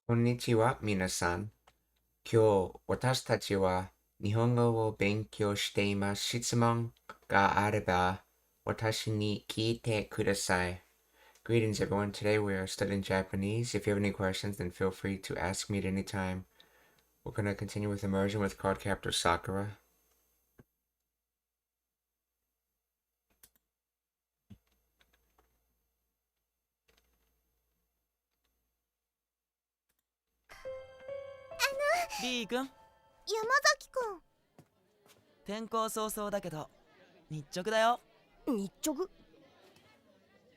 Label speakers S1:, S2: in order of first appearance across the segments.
S1: こんにちは、皆さん。今日、私たちは日本語を勉強しています。質問があれば、私に聞いてください。Greetings, everyone. Today we are studying Japanese. If you have any questions, then feel free to ask me at any time. We're going to continue with immersion with Card Captor Sakura.
S2: リー君、
S3: 山崎くん。
S2: 転校早々だけど日直だよ。
S3: 日直？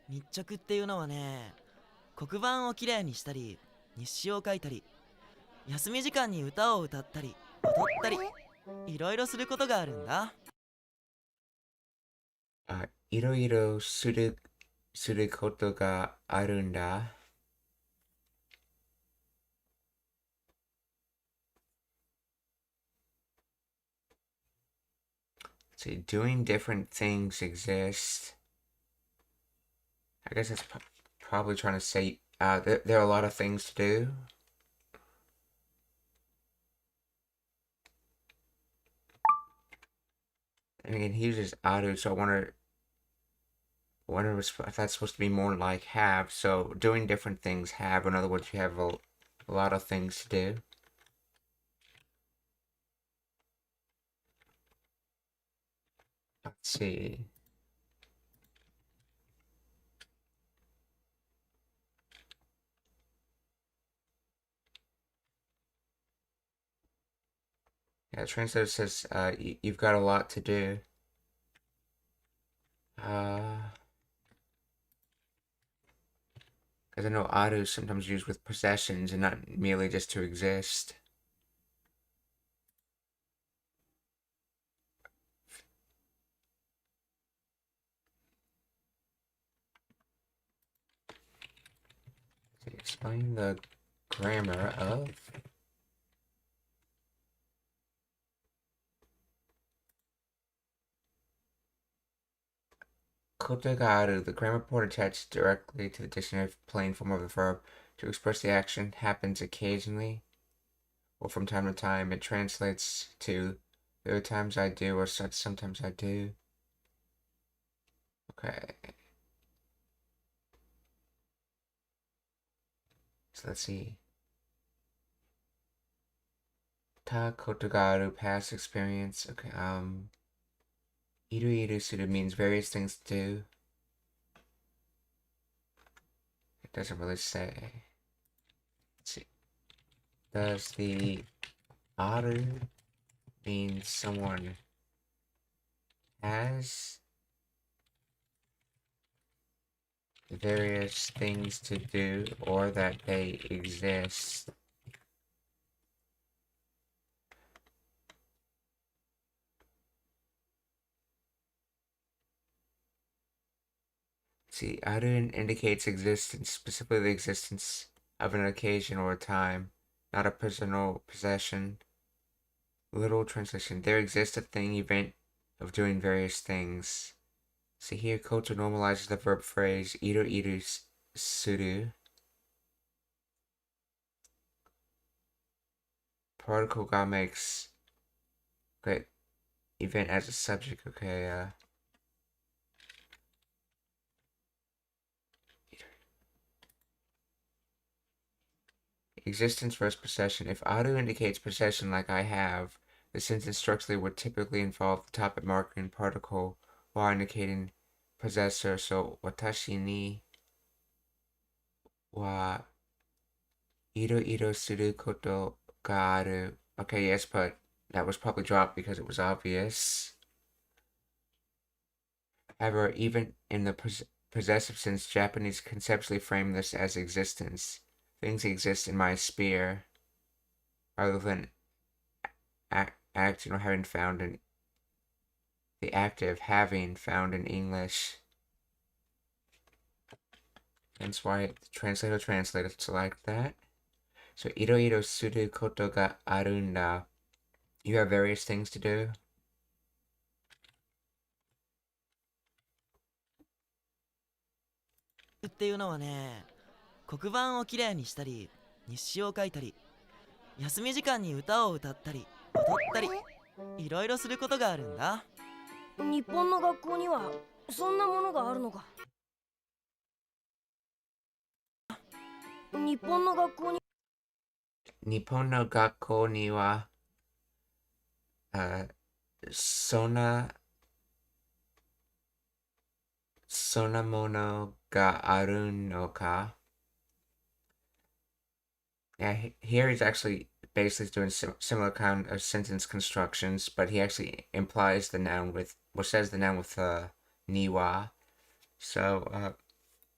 S2: 日直っていうのはね、黒板をきれいにしたり日誌を書いたり休み時間に歌を歌ったり踊ったりいろいろすることがあるんだ。
S1: いろいろすることがあるんだ。So doing different things exist. I guess that's probably trying to say there are a lot of things to do. And again, he uses auto, so I wonder if that's supposed to be more like have. So doing different things have. In other words, you have a lot of things to do. Let's see. Yeah, the translator says you've got a lot to do. Because I know auto is sometimes used with possessions and not merely just to exist. Explain the grammar of kotegaru. The grammar point attached directly to the dictionary plain form of the verb to express the action happens occasionally or from time to time. It translates to there are times I do or sometimes I do. Okay. So let's see. Ta kotegaru, past experience. Okay, iru suru means various things to do. It doesn't really say. Let's see. Does the aru mean someone has various things to do or that they exist? See, aru indicates existence, specifically the existence of an occasion or a time, not a personal possession. Literal translation. There exists a thing, event of doing various things. See here, Koto normalizes the verb phrase iru suru. Particle ga makes okay, event as a subject. Okay, existence versus possession. If aru indicates possession like I have, the sentence structurally would typically involve the topic marker and particle while indicating possessor. So watashi ni wa iru suru koto ga aru. Okay, yes, but that was probably dropped because it was obvious. However, even in the possessive sense, Japanese conceptually frame this as existence. Things exist in my sphere, rather than acting or having found in the active having found in English. That's why the translator translated it like that. So, iro suru koto ga arunda. You have various things to do.
S2: っていうのはね、黒板をきれいにしたり日誌を書いたり、休み時間に歌を歌ったり踊ったり、いろいろすることがあるんだ。
S3: 日本の学校にはそんなものがあるのか。日本の学校に
S1: 日本の学校には、そんなものがあるのか? Yeah, here he's actually basically doing similar kind of sentence constructions, but he actually implies the noun with, says the noun with niwa. So,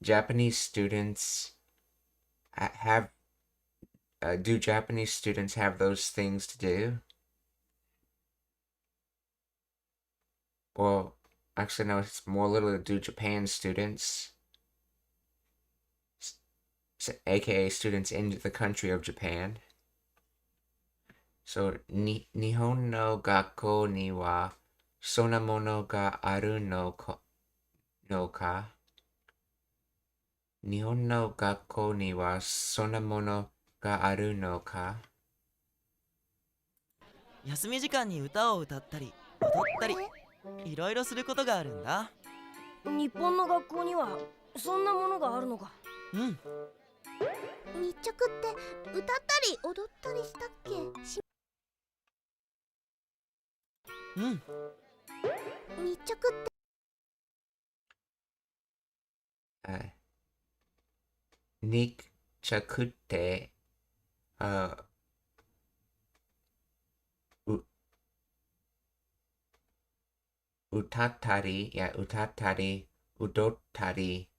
S1: Japanese students have, do Japanese students have those things to do? Well, actually, no, it's more literally do Japan students, aka students in the country of Japan. So, Nihon no gakko ni wa sonna mono ga aru no ka? Nihon no gakko ni wa sonna mono ga aru no ka?
S2: 休み時間に歌を歌ったり踊ったり、いろいろすることがあるんだ。
S3: 日本の学校にはそんなものがあるのか。
S2: うん。
S3: 日直って歌ったり踊ったりしたっけ？
S2: うん。
S3: 日直って
S1: 日着って、歌ったり、踊ったり、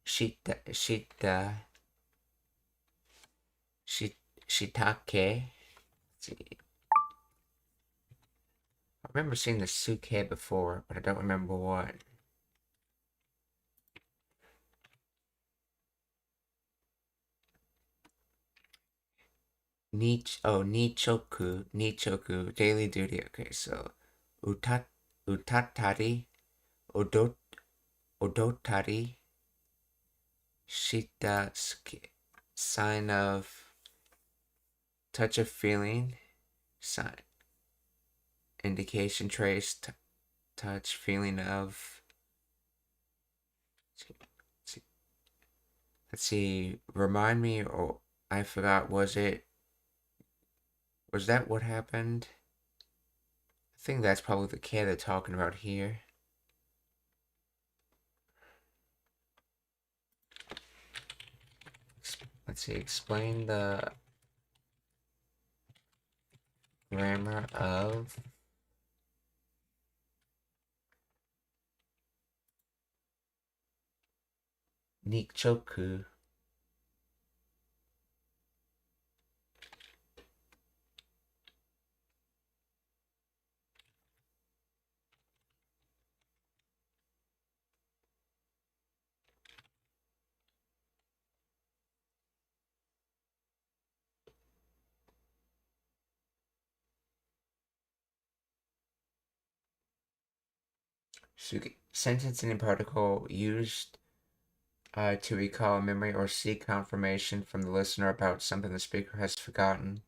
S1: したっけ? I remember seeing the suke before, but I don't remember what. Nichoku, daily duty. Okay, so utattari, odottari, shitatsuke, sign of touch of feeling, sign, indication, trace, touch, feeling of. Let's see, remind me, or I forgot, was that what happened? I think that's probably the K they're talking about here. Let's see, explain the grammar of Nichoku. Sentence and particle used to recall memory or seek confirmation from the listener about something the speaker has forgotten.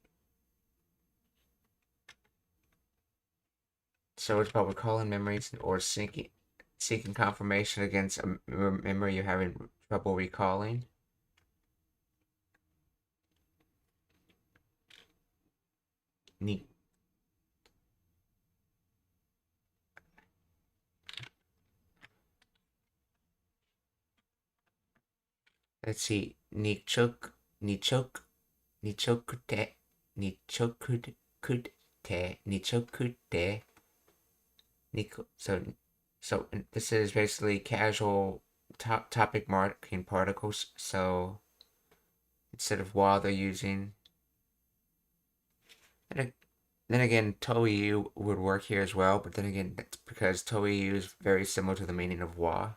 S1: So it's about recalling memories or seeking confirmation against a memory you're having trouble recalling. Neat. Let's see. Nichokute. So this is basically casual topic marking particles. So instead of wa, they're using. And then again, toiu would work here as well, but then again, that's because toiu is very similar to the meaning of wa.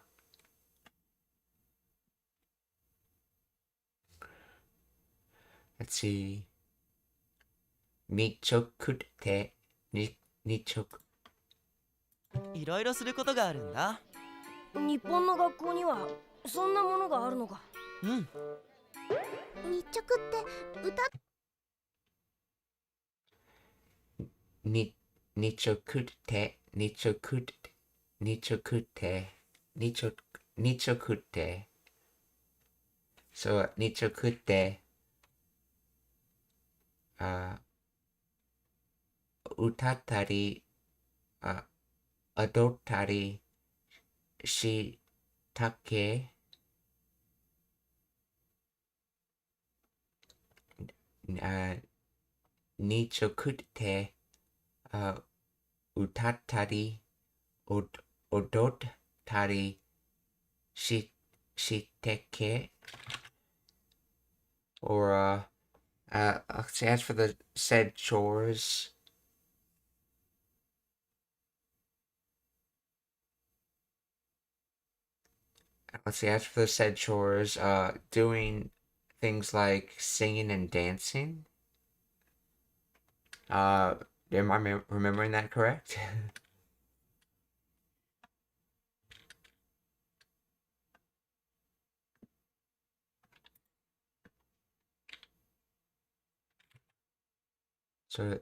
S1: Let's see. Nichokute.
S2: いろいろすることがあるんだ。
S3: 日本の学校にはそんなものがあるのか。
S2: うん。
S3: 日直って歌っ
S1: に、日直って、日直って、日直って、日直って。So, 日直って、あ、歌ったり、あ、踊ったりしたっけ？あ、日直って、あ、歌ったり、踊ったりし、してっけ? Or, as for the said chores, as for the said chores, doing things like singing and dancing. Uh, am I remembering that correct? So,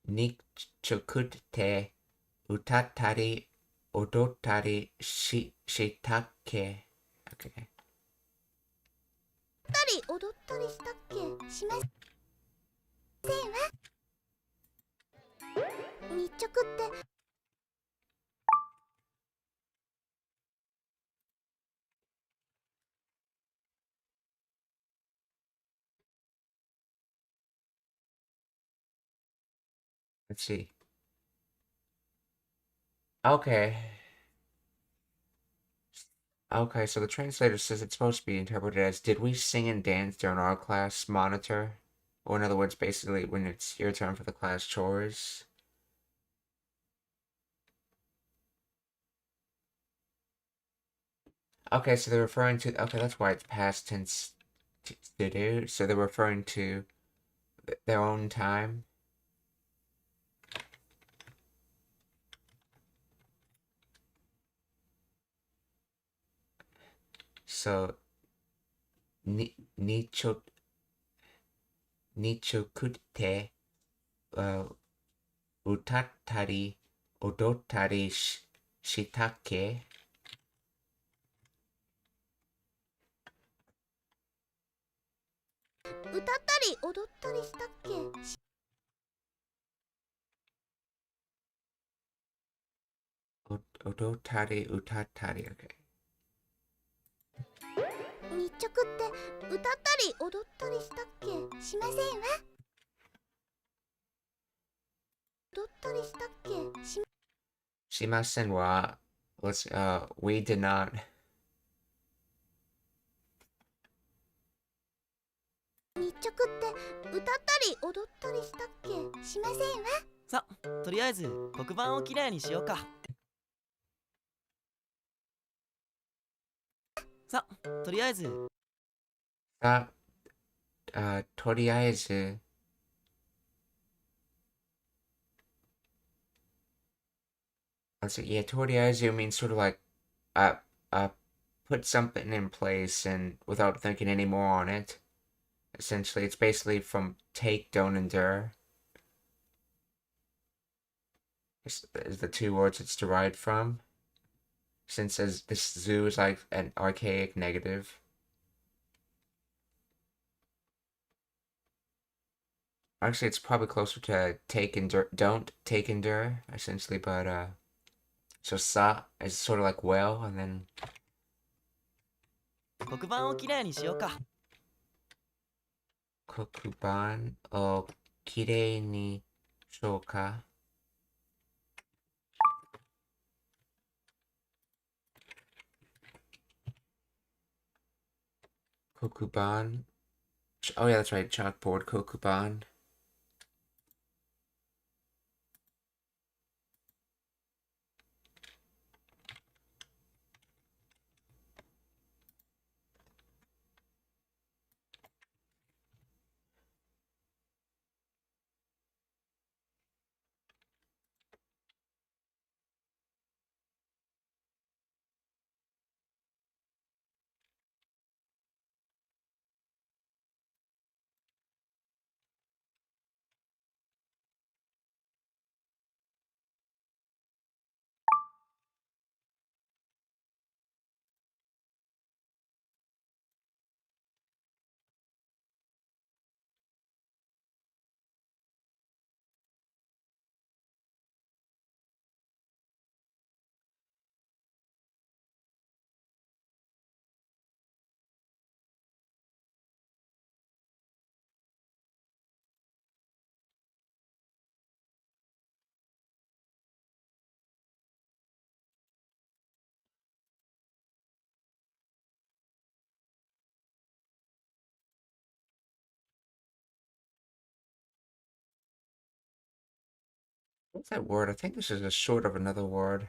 S1: 日直って歌ったり踊ったりしたっけ？ Okay.
S3: たり踊ったりしたっけ？しませんわ。日直って
S1: Let's see. Okay. Okay, so the translator says it's supposed to be interpreted as, did we sing and dance during our class monitor? Or in other words, basically when it's your turn for the class chores. Okay, so they're referring to, okay, that's why it's past tense to do. So they're referring to their own time. So, nicho, nichokute, utattari, odottari shitake.
S3: 歌ったり踊ったりしたっけ？Odottari,
S1: utattari, okay.
S3: 日直って歌ったり踊ったりしたっけ？しませんわ。踊ったりしたっけ？し
S1: Shimasen wa, we did not.
S3: 日直って歌ったり踊ったりしたっけ？しませんわ。
S2: さ、とりあえず黒板をきれいにしようか。さ、とりあえず
S1: Sa, toriaizu. Let's see, yeah, toriaizu means sort of like, uh, uh, put something in place and without thinking any more on it. Essentially, it's basically from take, don't endure. Is the two words it's derived from. Since as this zoo is like an archaic negative. Actually, it's probably closer to take endure, don't take endure, essentially, but so sa is sort of like well, and then
S2: 黒板をきれいにしようか。
S1: kokuban o kirei ni shouka. Kokuban. Oh yeah, that's right. Chalkboard kokuban. What's that word? I think this is a short of another word.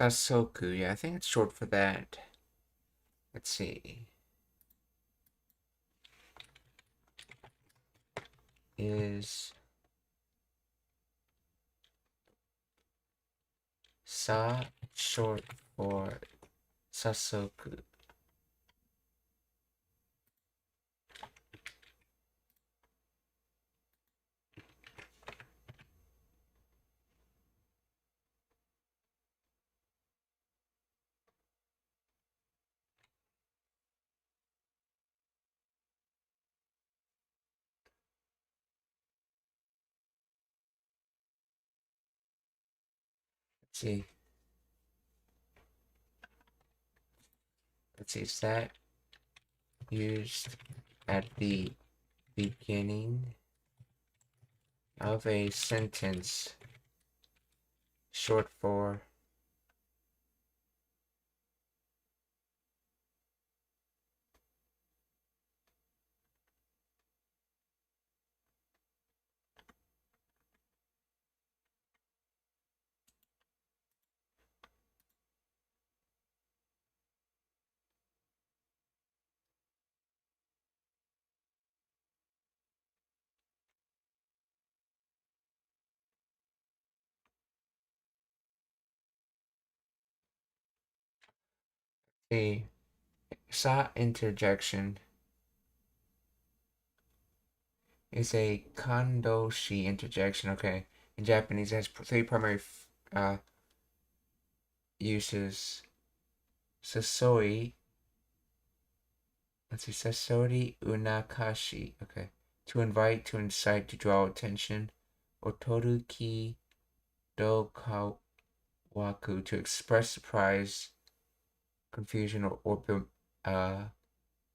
S1: Sasoku, yeah, I think it's short for that. Let's see. Is Sa short for Sasoku? Let's see. Let's see, is that used at the beginning of a sentence, short for a sa interjection is a kandoshi interjection. Okay, in Japanese, it has three primary uses. Sasoi. Let's see, sasori unakashi. Okay, to invite, to incite, to draw attention. Otoru ki do kawaku, to express surprise, confusion, or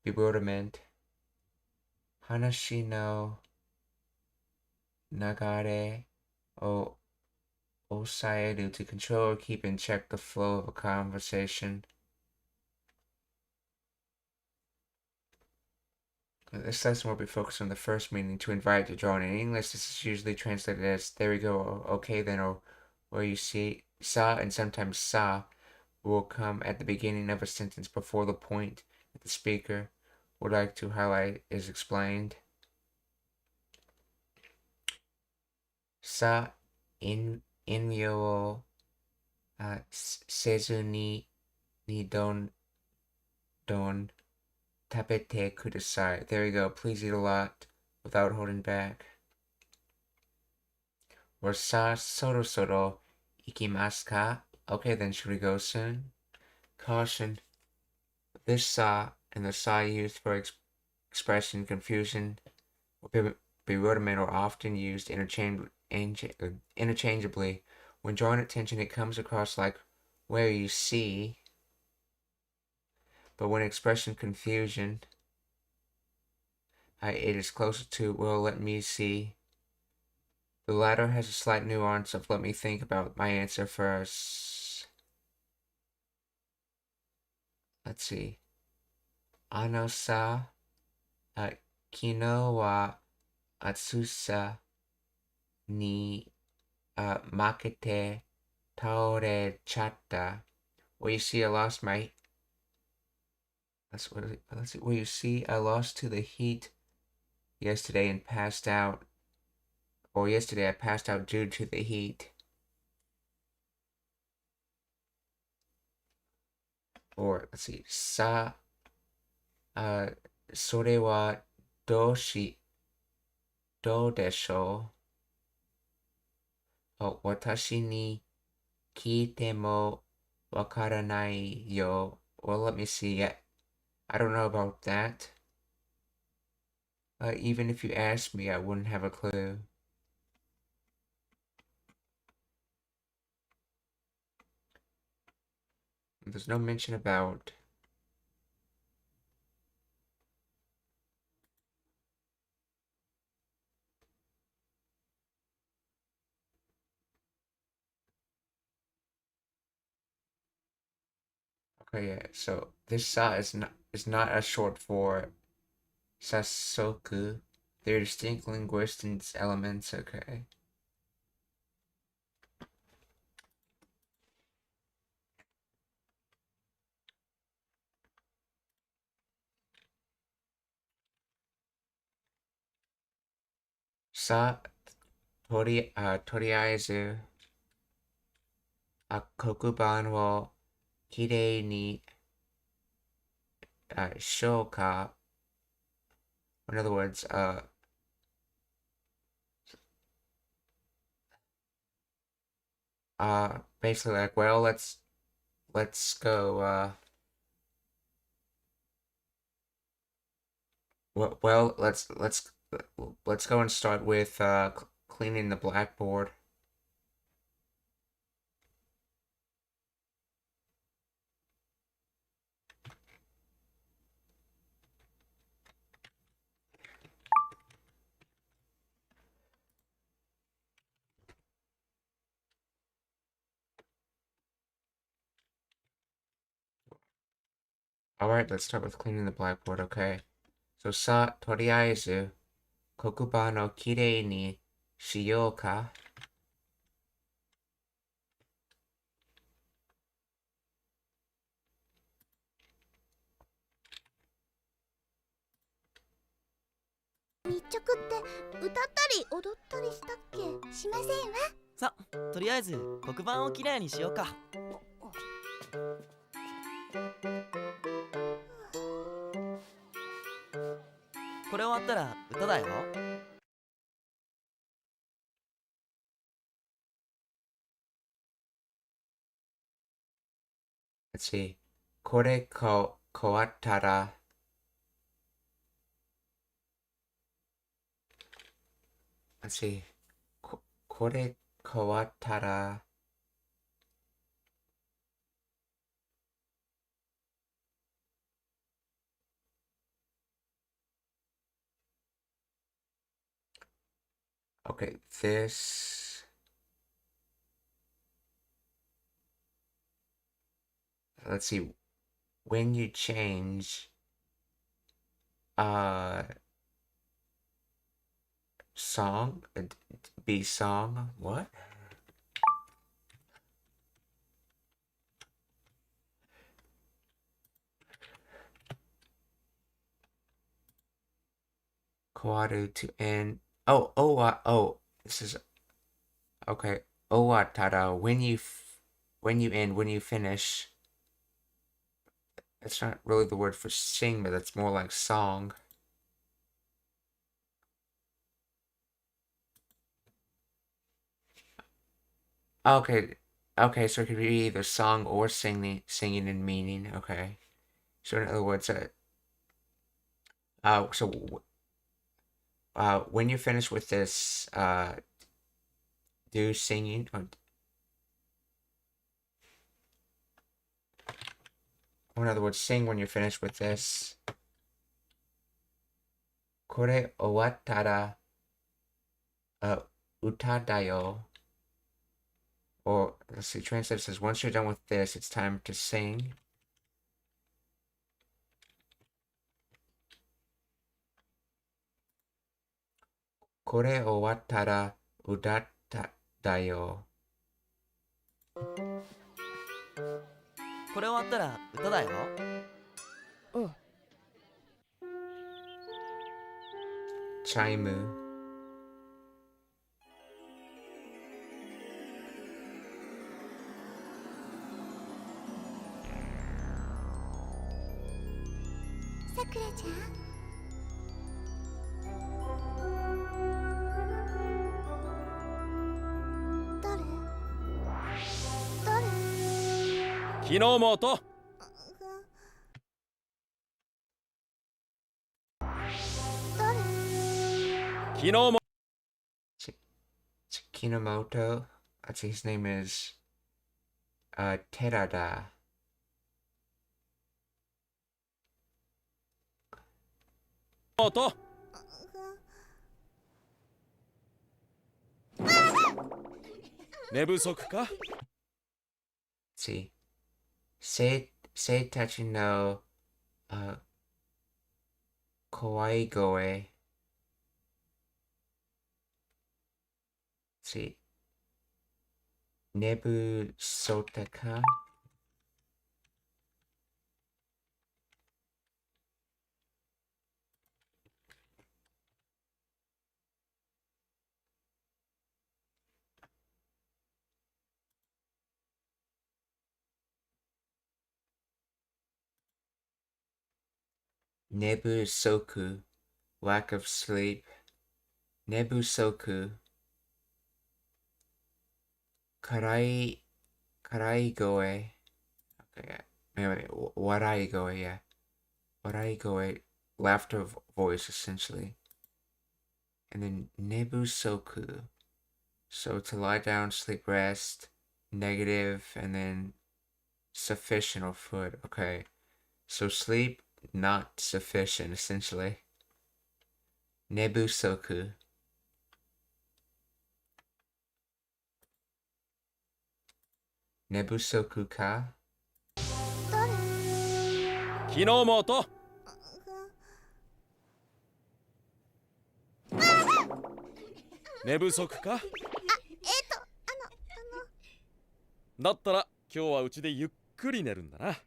S1: bewilderment. Hanashi no nagare o osaeru, to control or keep in check the flow of a conversation. This lesson will be focused on the first meaning, to invite, to draw. In English, this is usually translated as "there we go," "okay then," or you see, "sa" and sometimes "sa" will come at the beginning of a sentence before the point that the speaker would like to highlight is explained. Sa inmyo wo sezu ni don tapete kudasai. There we go. Please eat a lot without holding back. Or sa soro ikimasu ka? Okay, then should we go soon? Caution. This sa and the sa used for expressing confusion or bewilderment are often used interchangeably. When drawing attention, it comes across like "where you see," but when expressing confusion, it is closer to "well, let me see." The latter has a slight nuance of "let me think about my answer first." Let's see. Ano sa kino wa atsusa ni makete taore chatta. Well, you see, I lost my. Let's see. Well, you see, I lost to the heat yesterday and passed out. Or yesterday, I passed out due to the heat. Or let's see. Sore wa どうでしょう？私に聞いてもわからないよ。Well, let me see. I don't know about that. Even if you asked me, I wouldn't have a clue. There's no mention about. Okay, yeah. So this sa is not a short for sasoku. They're distinct linguistic elements. Okay. Sa toriaizu kokuban wo kirei ni shouka. In other words, basically like, well, let's go. Well, let's go and start with cleaning the blackboard. Alright, let's start with cleaning the blackboard, okay? So, toriaizu, kokuban no kirei ni shiyou ka?
S3: 日直って歌ったり踊ったりしたっけ？しませんわ。
S2: さ、とりあえず黒板をきれいにしようか。これ終わったら歌だよ。
S1: Let's see. これ変わったら Let's see. これ変わったら Okay, this. Let's see. When you change song, be song, what? Kawaru to end. Oh, this is okay. Owatara, when you end, when you finish. It's not really the word for sing, but it's more like song. Okay, so it could be either song or singing in meaning. Okay, so in other words, when you finish with this, do singing or in other words, sing when you're finished with this. これ終わったら、歌だよ. Or, let's see, translate says, once you're done with this, it's time to sing. Kore owattara utatta da yo.
S2: これ終わったら歌だよ。
S3: うん。
S1: チャイム。
S3: さくらちゃん。
S4: 昨日もと
S3: 誰？
S4: 昨日も
S1: Kinomoto. Let's see, his name is Terada.
S4: と寝不足か
S1: See, Seitachi no kawaii goe. See, Nebu Sotaka. Nebu Soku, lack of sleep. Nebu Soku. Karai goe. Okay, yeah. Wait, warai goe, yeah. Warai goe, laughter voice essentially. And then Nebu Soku. So to lie down, sleep, rest, negative, and then sufficient or food. Okay. So sleep, not sufficient, essentially. Nebu Soku. Nebu Soku ka?
S3: 誰？
S4: 昨日もと寝不足かだったら今日はうちでゆっくり寝るんだな。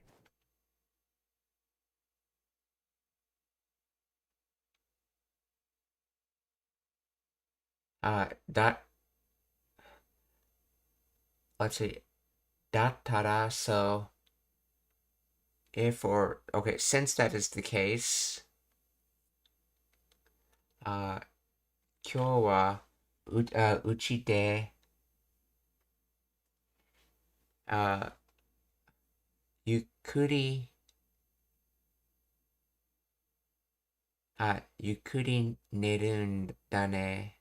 S1: Let's see. Dattara, so if or okay, since that is the case, 今日はうちでゆっくり寝るんだね。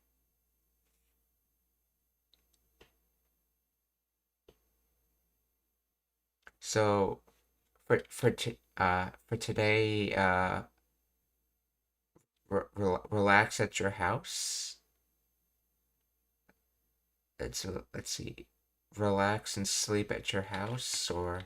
S1: So for today, relax at your house. Let's see, relax and sleep at your house, or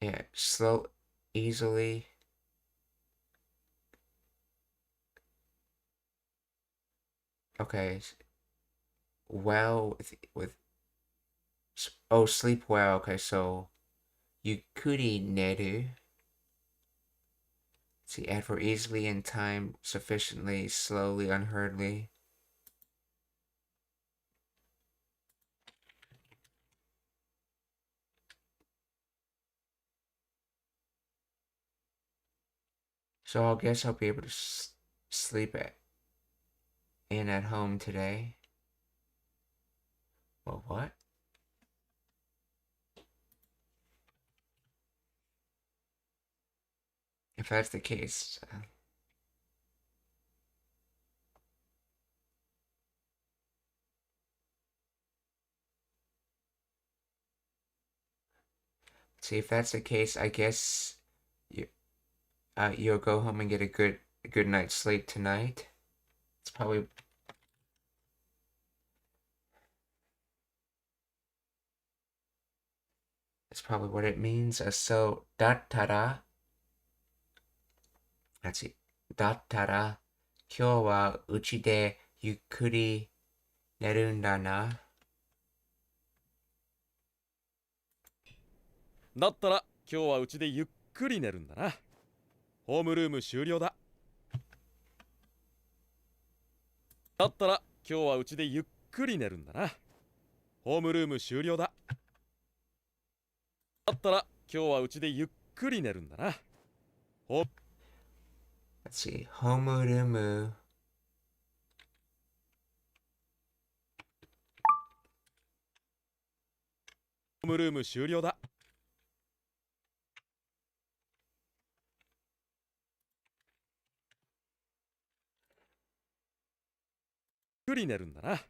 S1: yeah, slow, easily. Okay. Well, with oh, sleep well. Okay, so yukuri neru. See, add for easily in time, sufficiently, slowly, unhurriedly. So I guess I'll be able to sleep in at home today. Well, what? If that's the case, see, if that's the case, I guess you'll go home and get a good night's sleep tonight. It's probably what it means. So dattara. Let's see. Dattara. 今日はうちでゆっくり寝るんだな。
S4: だったら今日はうちでゆっくり寝るんだな。ホームルーム終了だ。だったら今日はうちでゆっくり寝るんだな。ホームルーム終了だ。だったら今日はうちでゆっくり寝るんだな。
S1: let's see, ホームルーム。
S4: ホームルーム終了だ。ゆっくり寝るんだな。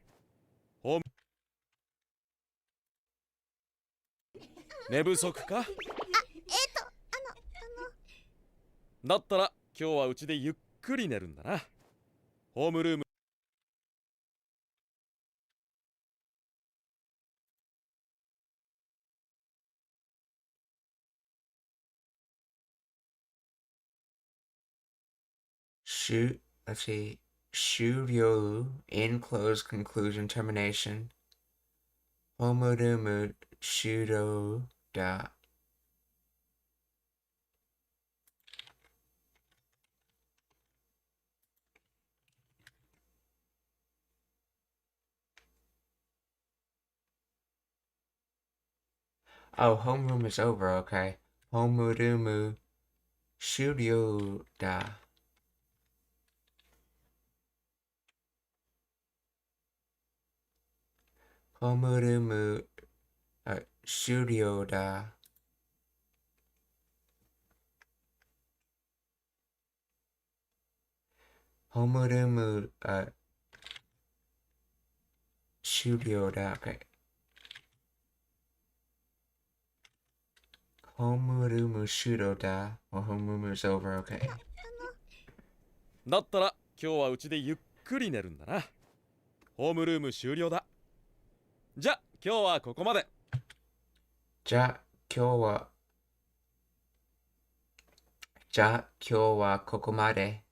S4: ホーム寝不足か？だったら今日はうちでゆっくり寝るんだな。ホームルーム
S1: let's see, 終了 in close conclusion termination ホームルーム終了だ。Oh, homeroom is over, okay. Homeroom 終了だ。homeroom 終了だ。homeroom 終了だ。Okay. homeroom 終了だ。homeroom is over, okay.
S4: だったら今日はうちでゆっくり寝るんだな。ホームルーム終了だ。じゃ今日はここまで。
S1: じゃあ今日はここまで。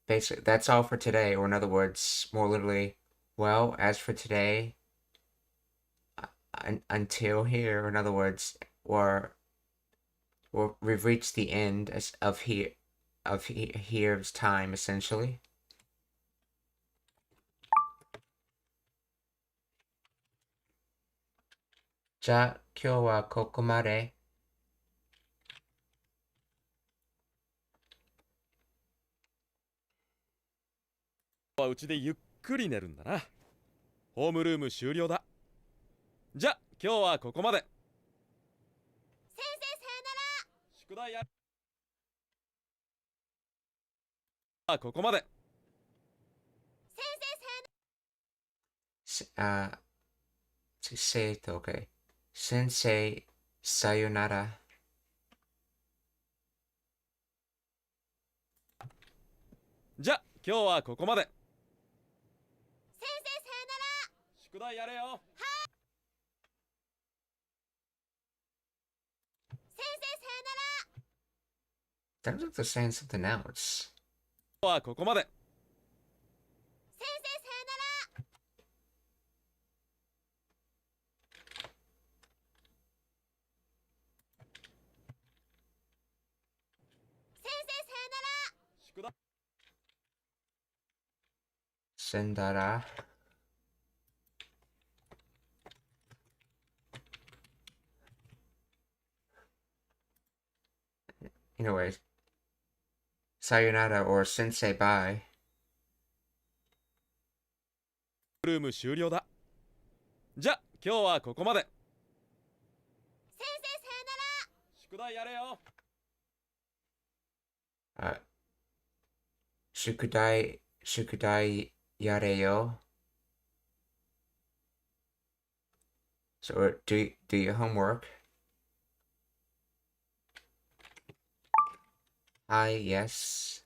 S1: Basically, that's all for today, or in other words, more literally, well, as for today, until here, or in other words, we've reached the end of here's time, essentially. じゃあ今日はここまで。
S4: はうちでゆっくり寝るんだな。ホームルーム終了だ。じゃ今日はここまで。
S3: 先生さよなら。
S4: 宿題やここまで。
S3: 先生さよなら。
S1: say it, okay. 先生さよなら。
S4: じゃ今日はここまで。
S3: 先生さよなら。
S4: 宿題やれよ。
S3: 先生さよなら。
S1: Sounds like they're saying something else.
S4: 今日はここまで。
S3: 先生さよなら。先生さよなら。
S4: 宿題
S1: さよなら。Anyways, sayonara or sensei bye.
S4: ルーム終了だ。じゃ今日はここまで。
S3: 先生さよなら。
S4: 宿題やれよ。
S1: 宿題やれよ。So do your homework. Hi, yes.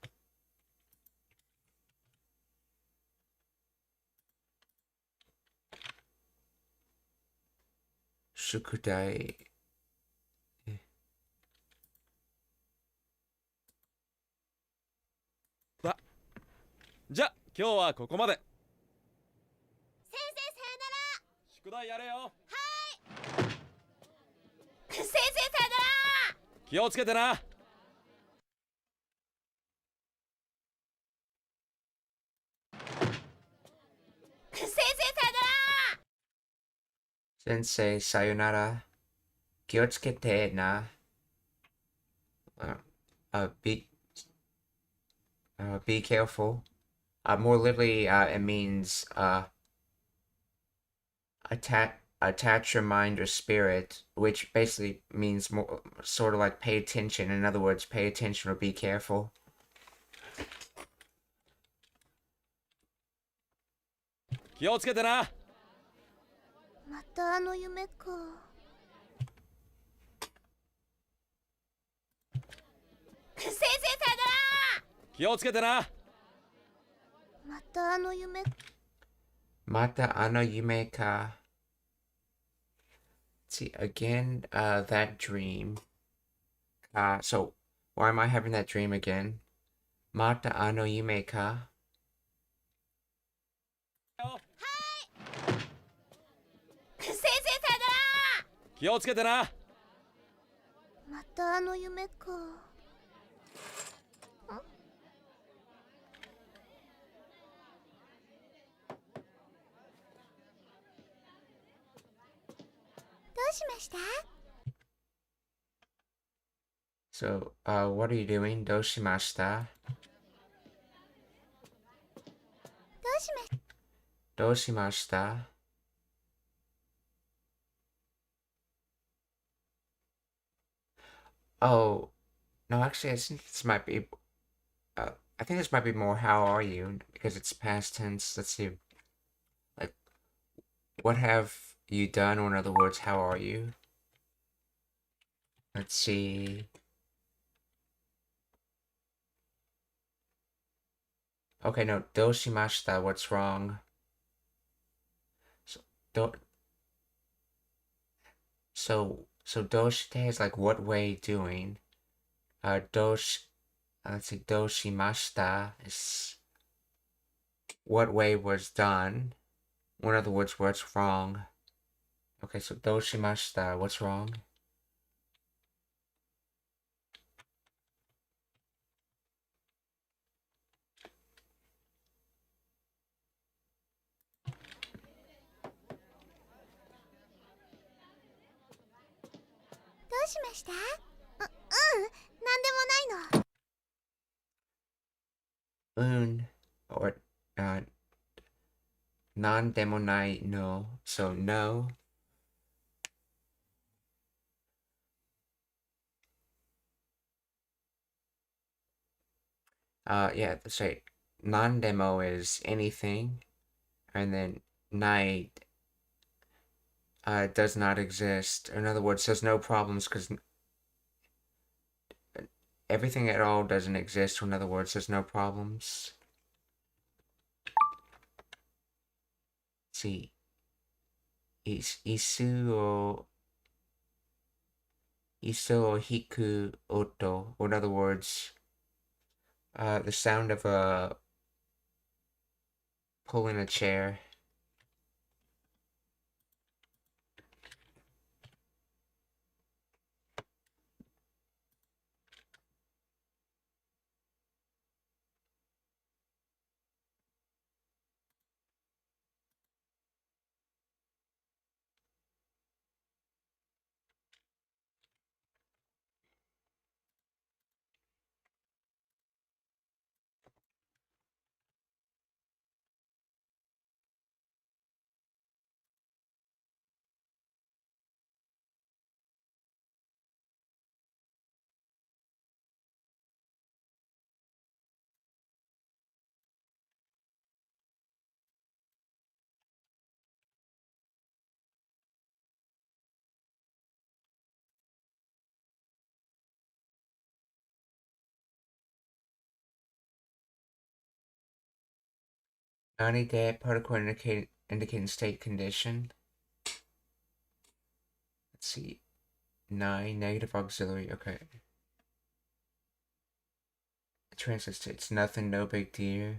S1: Shukudai.
S4: じゃ今日はここまで。
S3: 先生さよなら。
S4: 宿題やれよ。
S3: 先生さよなら。
S4: 気をつけてな。
S3: 先生さよなら。
S1: Sensei sayonara. 気をつけてな。Be be careful. More literally, it means attach your mind or spirit, which basically means more sort of like pay attention. In other words, pay attention or be careful.
S4: 気をつけてな。
S3: またあの夢か。先生さよなら。
S4: 気をつけてな。
S3: またあの夢。
S1: Mata ano yume ka. See again, that dream. So why am I having that dream again? Mata ano yume ka.
S3: 先生さよなら。
S4: 気をつけてな。
S3: またあの夢か。どうしました？
S1: So, what are you doing? Doshimashita.
S3: どうしました？
S1: Doshimashita. Oh, no, actually, I think this might be. I think this might be more. How are you? Because it's past tense. Let's see. Like, what have you done? Or in other words, how are you? Let's see. Okay, no, doshimashita. What's wrong? So, so doshite is like what way doing. Let's see, doshimashita is what way was done. In other words, what's wrong. Okay, so doshimashita, what's wrong?
S3: どうしました？なんでもないの。
S1: Or non-demonai no. So no. Yeah, let's say non-demo is anything, and then night does not exist. In other words, there's no problems because everything at all doesn't exist. In other words, there's no problems. Let's see. Isu o hiku oto. Or in other words, the sound of pulling a chair. Non-day particle indicating state condition. Let's see. 9 negative auxiliary. Okay. It translates to it's nothing, no big deal.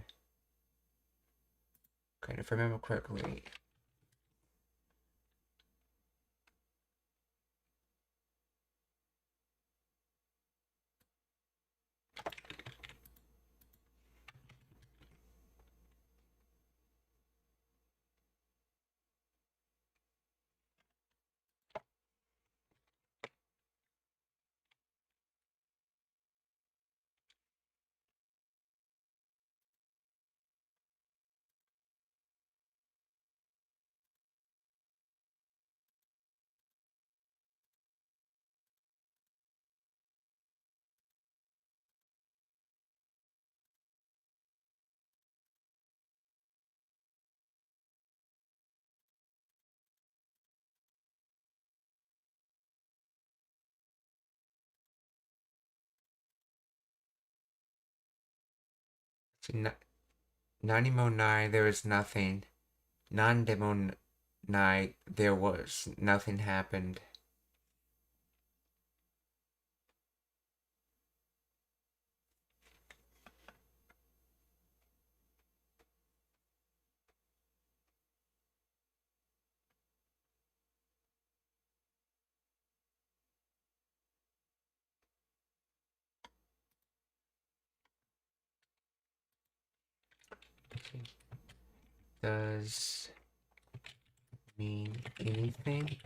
S1: Okay, if I remember correctly. Nani mo nai, there is nothing. Nandemo nai, there was nothing happened. Does mean anything?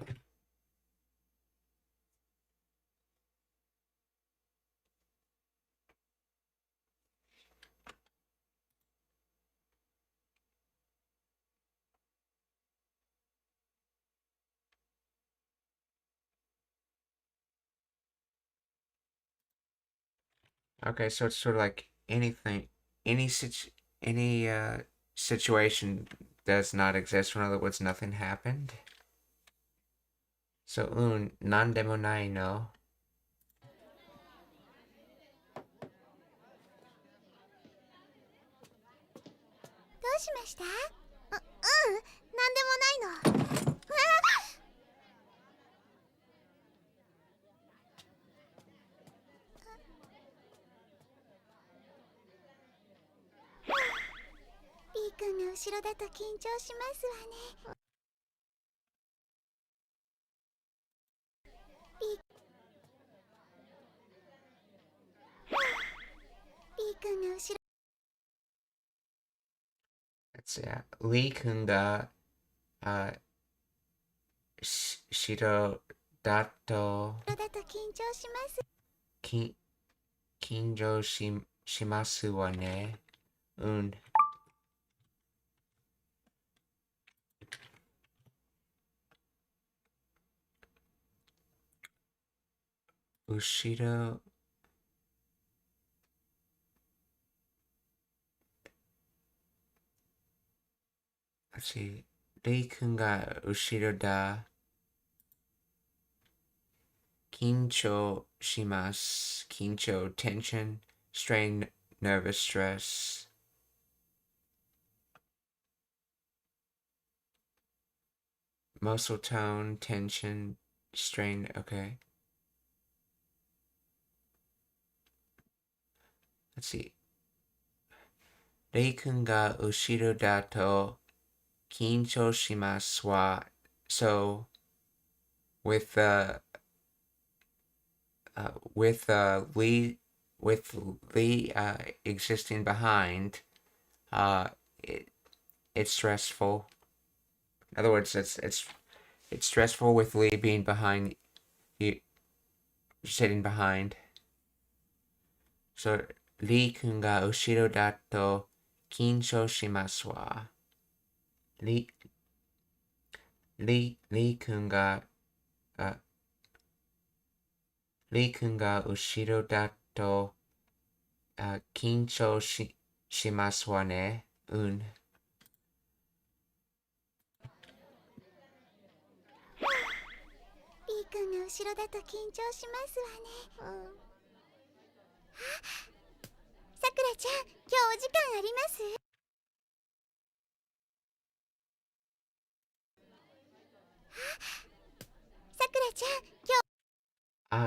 S1: Okay, so it's sort of like anything, any situation does not exist. In other words, nothing happened. So nandemo nai no.
S3: どうしました？なんでもないの。B 君が後ろだと緊張しますわね。B 君が後ろ。
S1: Let's see. Lee kun ga shiro dato
S3: だと緊張します。
S1: kinjo shimasu wa ne. Ushiro let's see. Lee kun ga ushiro da kincho shimasu. Kincho, tension, strain, nervous stress. Muscle tone, tension, strain, okay. Let's see. Reikun ga ushiro dato kincho shimasu wa. So with Lee existing behind, it's stressful. In other words, it's stressful with Lee being behind you, sitting behind. So Lee kun ga ushiro dato kincho shimasu wa. Lee kun ga ushiro dato kincho shimasu wa ne.
S3: B 君が後ろだと緊張しますわね。さくらちゃん、今日お時間あります？さくらちゃん、今日。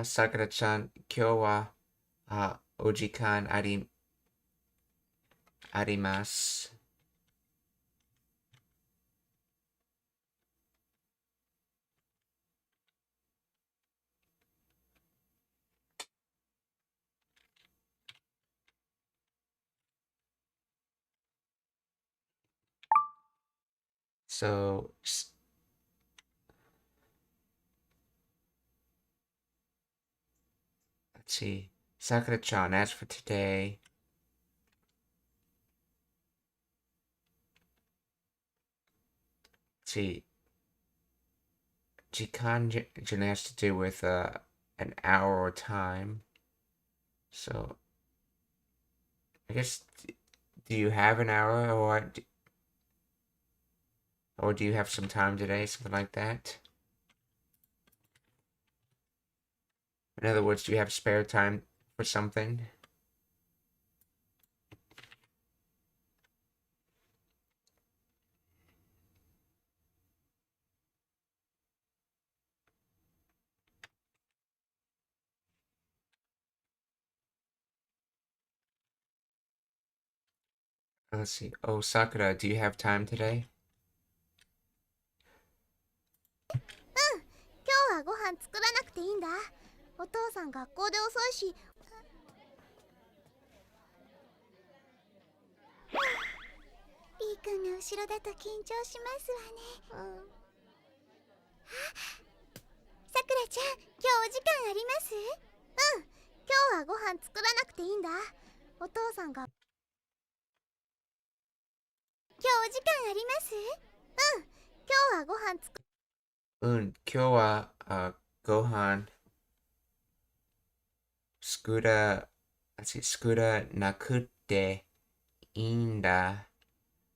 S1: Sakura-chan, kyou wa ojikan arimasu. So let's see. Sakura-chan, as for today, let's see. Jikan has to do with an hour or time. So I guess, do you have an hour, or do you have some time today, something like that? In other words, do you have spare time for something? Let's see. Oh, Sakura, do you have time today?
S3: 今日はご飯作らなくていいんだ。お父さん学校で遅いし。リー君の後ろだと緊張しますわね。さくらちゃん、今日お時間あります？今日はご飯作らなくていいんだ。お父さんが。今日お時間あります？今日はご飯作。
S1: 今日は、ご飯作らなくていいんだ。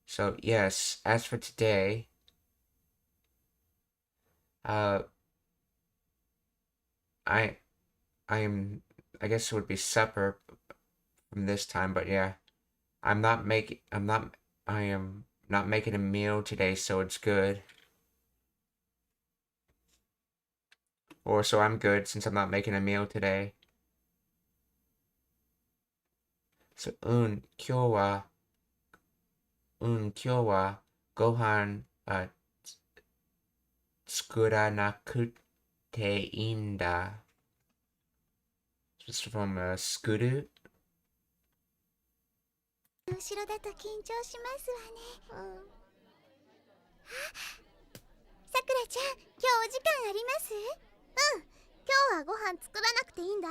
S1: So, yes, as for today, I I guess it would be supper from this time, but yeah, I am not making a meal today, so it's good. Or so I'm good since I'm not making a meal today. So, 今日はご飯作らなくていいんだ。Just from 作る。
S3: 後ろだと緊張しますわね。さくらちゃん、今日お時間あります？今日はご飯作らなくていいんだ。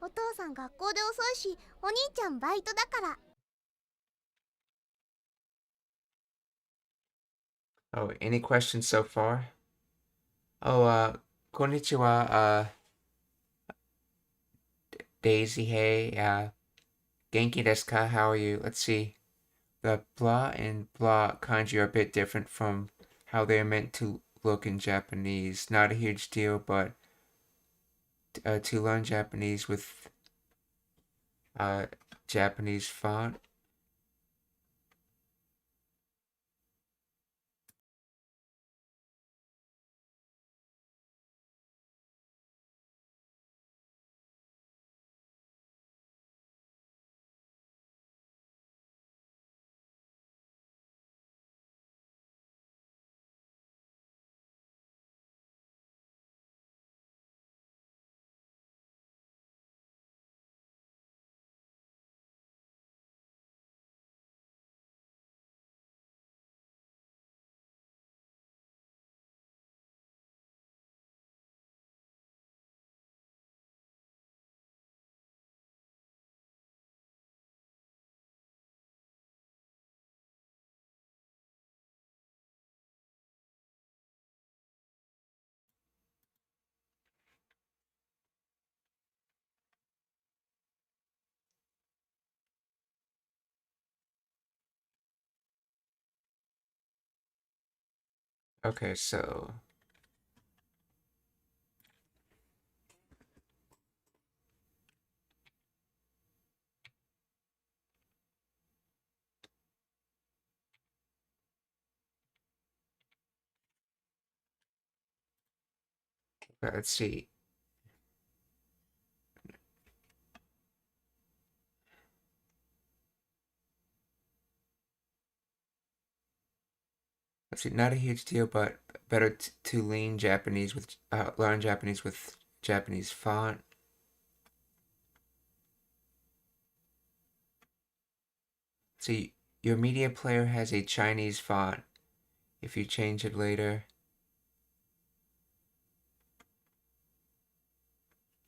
S3: お父さん学校で遅いし、お兄ちゃんバイトだから。
S1: Oh, any questions so far? Oh, こんにちは。Daisy, hey, 元気ですか? How are you? Let's see. The blah and blah kanji are a bit different from how they are meant to look in Japanese. Not a huge deal, but to learn Japanese with Japanese font. Okay, so let's see. Let's see, not a huge deal, but better to learn Japanese with Japanese font. See, your media player has a Chinese font. If you change it later.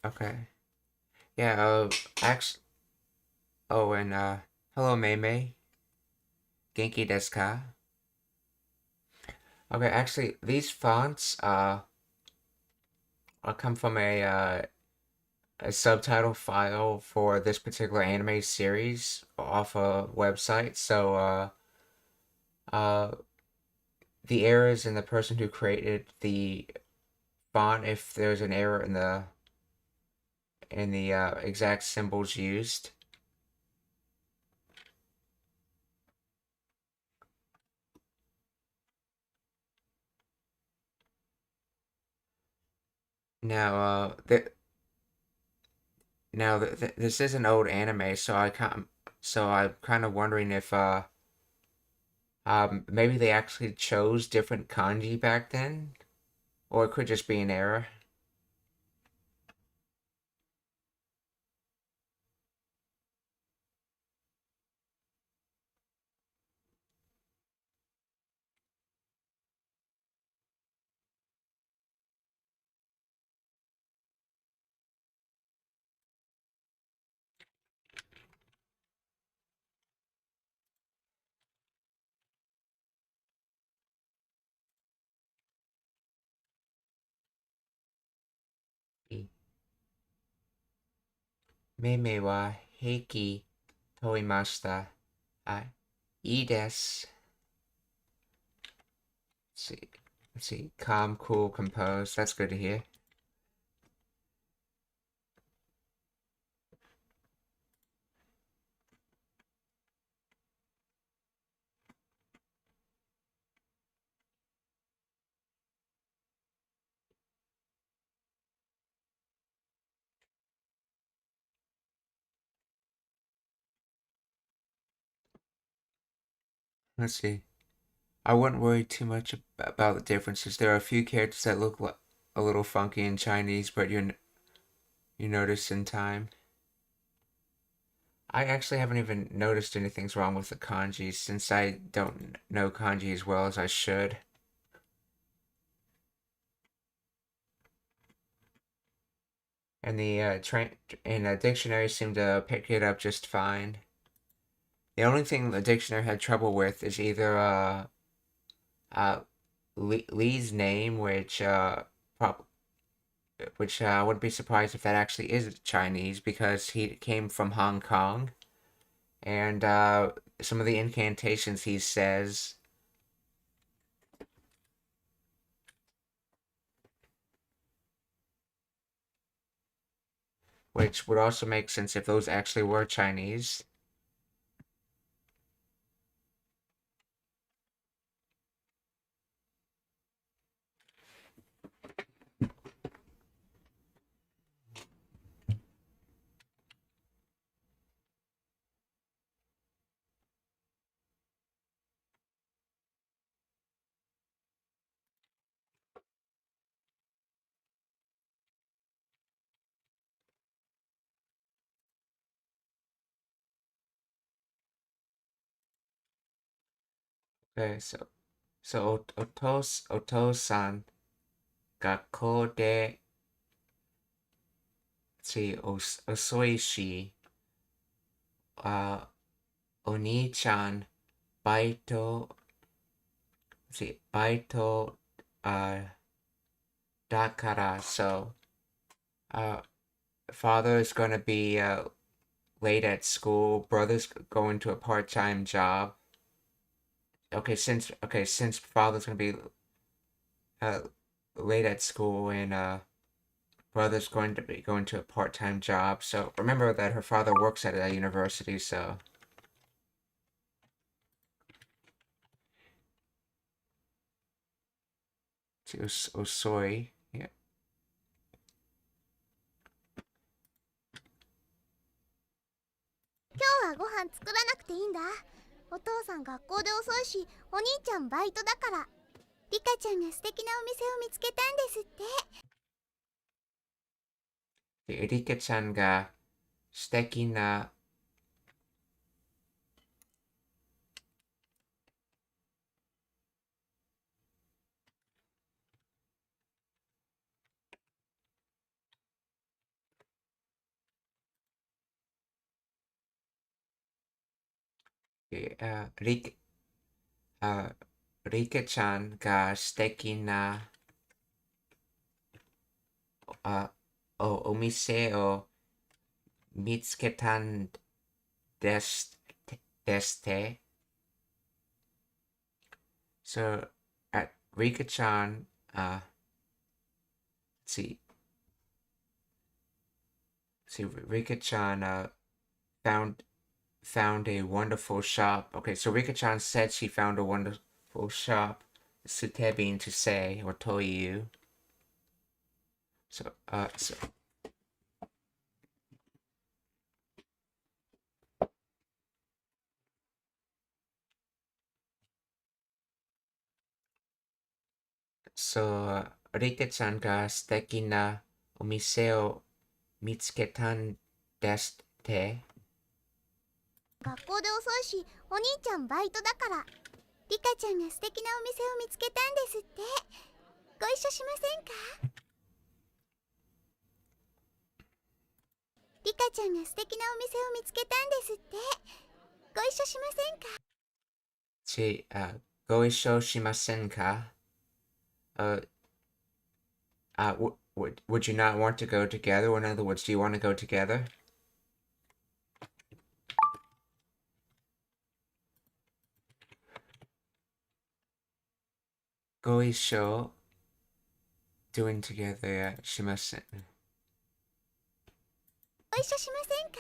S1: Okay. Yeah, oh, and, hello, Mei Mei. Genki desu ka? Okay, actually, these fonts, come from a subtitle file for this particular anime series off a website, so, the errors in the person who created the font, if there's an error in the exact symbols used. Now, this is an old anime, so I'm kind of wondering if Maybe they actually chose different kanji back then, or it could just be an error. Meme wa heiki toimashita. I desu. See. Let's see. Calm, cool, composed. That's good to hear. Let's see. I wouldn't worry too much about the differences. There are a few characters that look a little funky in Chinese, but you notice in time. I actually haven't even noticed anything's wrong with the kanji since I don't know kanji as well as I should. And the dictionary seemed to pick it up just fine. The only thing the dictionary had trouble with is either Lee's name, which I wouldn't be surprised if that actually is Chinese because he came from Hong Kong, and some of the incantations he says. Which would also make sense if those actually were Chinese. Okay, so Oto-san 学校で、遅いし、お兄ちゃん、バイト、だから、father is gonna be, late at school, brother's going to a part-time job. Since father's gonna be, late at school and, brother's going to be going to a part-time job. So remember that her father works at a university, so. Sorry. Yeah.
S3: 今日はご飯作らなくていいんだ。お父さん学校で遅いし、お兄ちゃんバイトだから。リカちゃんが素敵なお店を見つけたんですって。
S1: リカちゃんが素敵なリカちゃんが素敵なお店を見つけたんですって。So, Rika-chan, let's see, Rika-chan found a wonderful shop. Okay, so Rika-chan said she found a wonderful shop. Sutebin to say, or Toyu. So, そう、リテちゃんが素敵なお店を見つけたんですって。
S3: 学校で遅いし、お兄ちゃんバイトだから。リカちゃんが素敵なお店を見つけたんですって。ご一緒しませんか？リカちゃんが素敵なお店を見つけたんですって。ご一緒しませんか？
S1: ご一緒しませんか？ would you not want to go together? Or in other words, do you want to go together? ご一緒 doing together しません。
S3: ご一緒しませんか？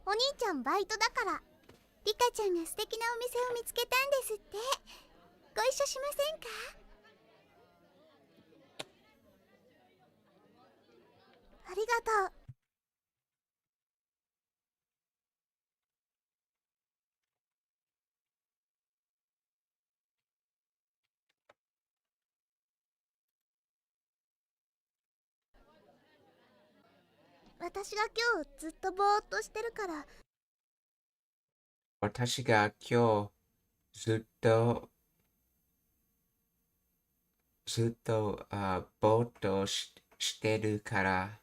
S3: お兄ちゃんバイトだから。リカちゃんが素敵なお店を見つけたんですって。ご一緒しませんか？ありがとう。私が今日ずっとぼーっとしてるから。
S1: 私が今日ずっとぼーっとしてるから。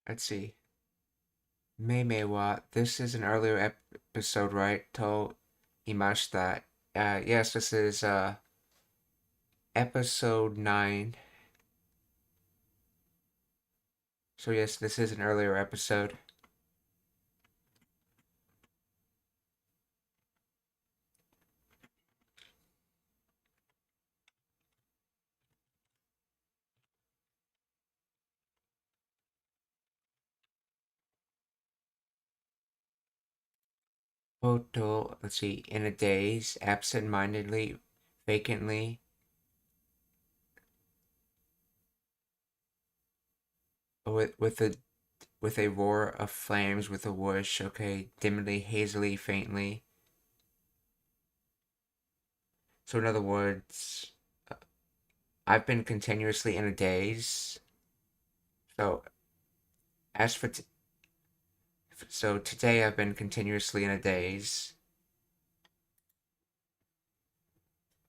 S1: Let's see. めいめいは This is an earlier episode, right? と言いました。Yes, this is episode 9. So yes, this is an earlier episode. Photo, let's see, in a daze, absent-mindedly, vacantly, with a roar of flames, with a whoosh, okay, dimly, hazily, faintly. So in other words, I've been continuously in a daze. So as for so today I've been continuously in a daze.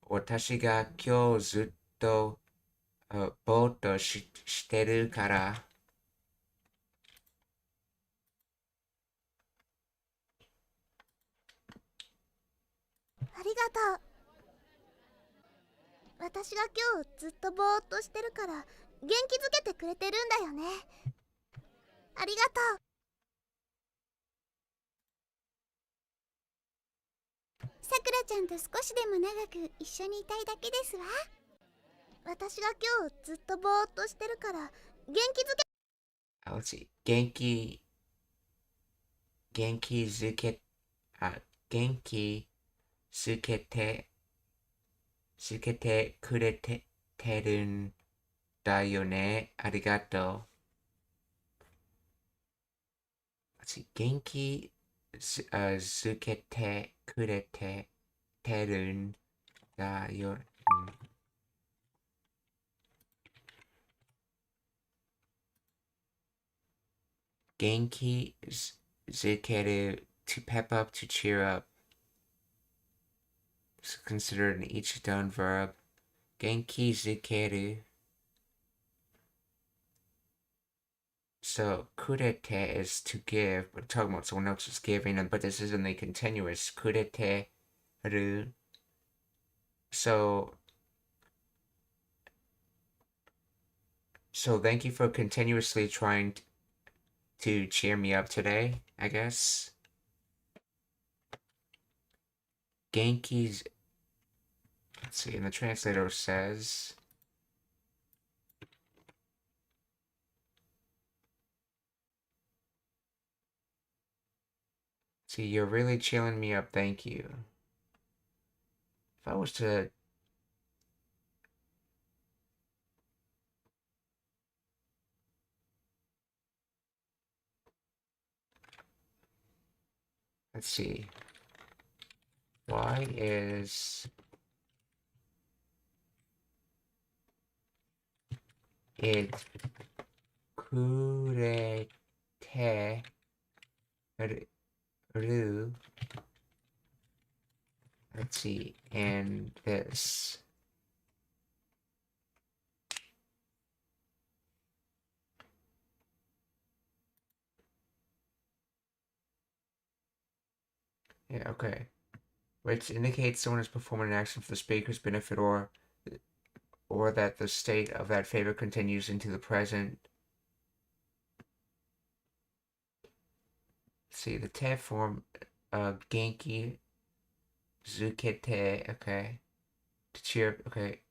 S1: 私が今日ずっとぼーっとしてるから。
S3: ありがとう。私が今日ずっとぼーっとしてるから元気づけてくれてるんだよね。ありがとう。さくらちゃんと少しでも長く一緒にいたいだけですわ。私が今日ずっとぼーっとしてるから元気づけ。
S1: Let's see. 元気づけてくれてるんだよね。ありがとう。元気づけてくれてるんだよ。Genki Zukeru to pep up, to cheer up. It's considered an ichi-done verb. Genki Zukeru. So kurete is to give. We're talking about someone else is giving, but this isn't the continuous. Kurete ru. So thank you for continuously trying to cheer me up today, I guess. Genki's. Let's see, and the translator says. See, you're really cheering me up, thank you. If I was to let's see. Why is it kureteru? Let's see, and this. Yeah, okay. Which indicates someone is performing an action for the speaker's benefit or that the state of that favor continues into the present. Let's see, the te form, Genki Zukete, okay. To cheer, okay.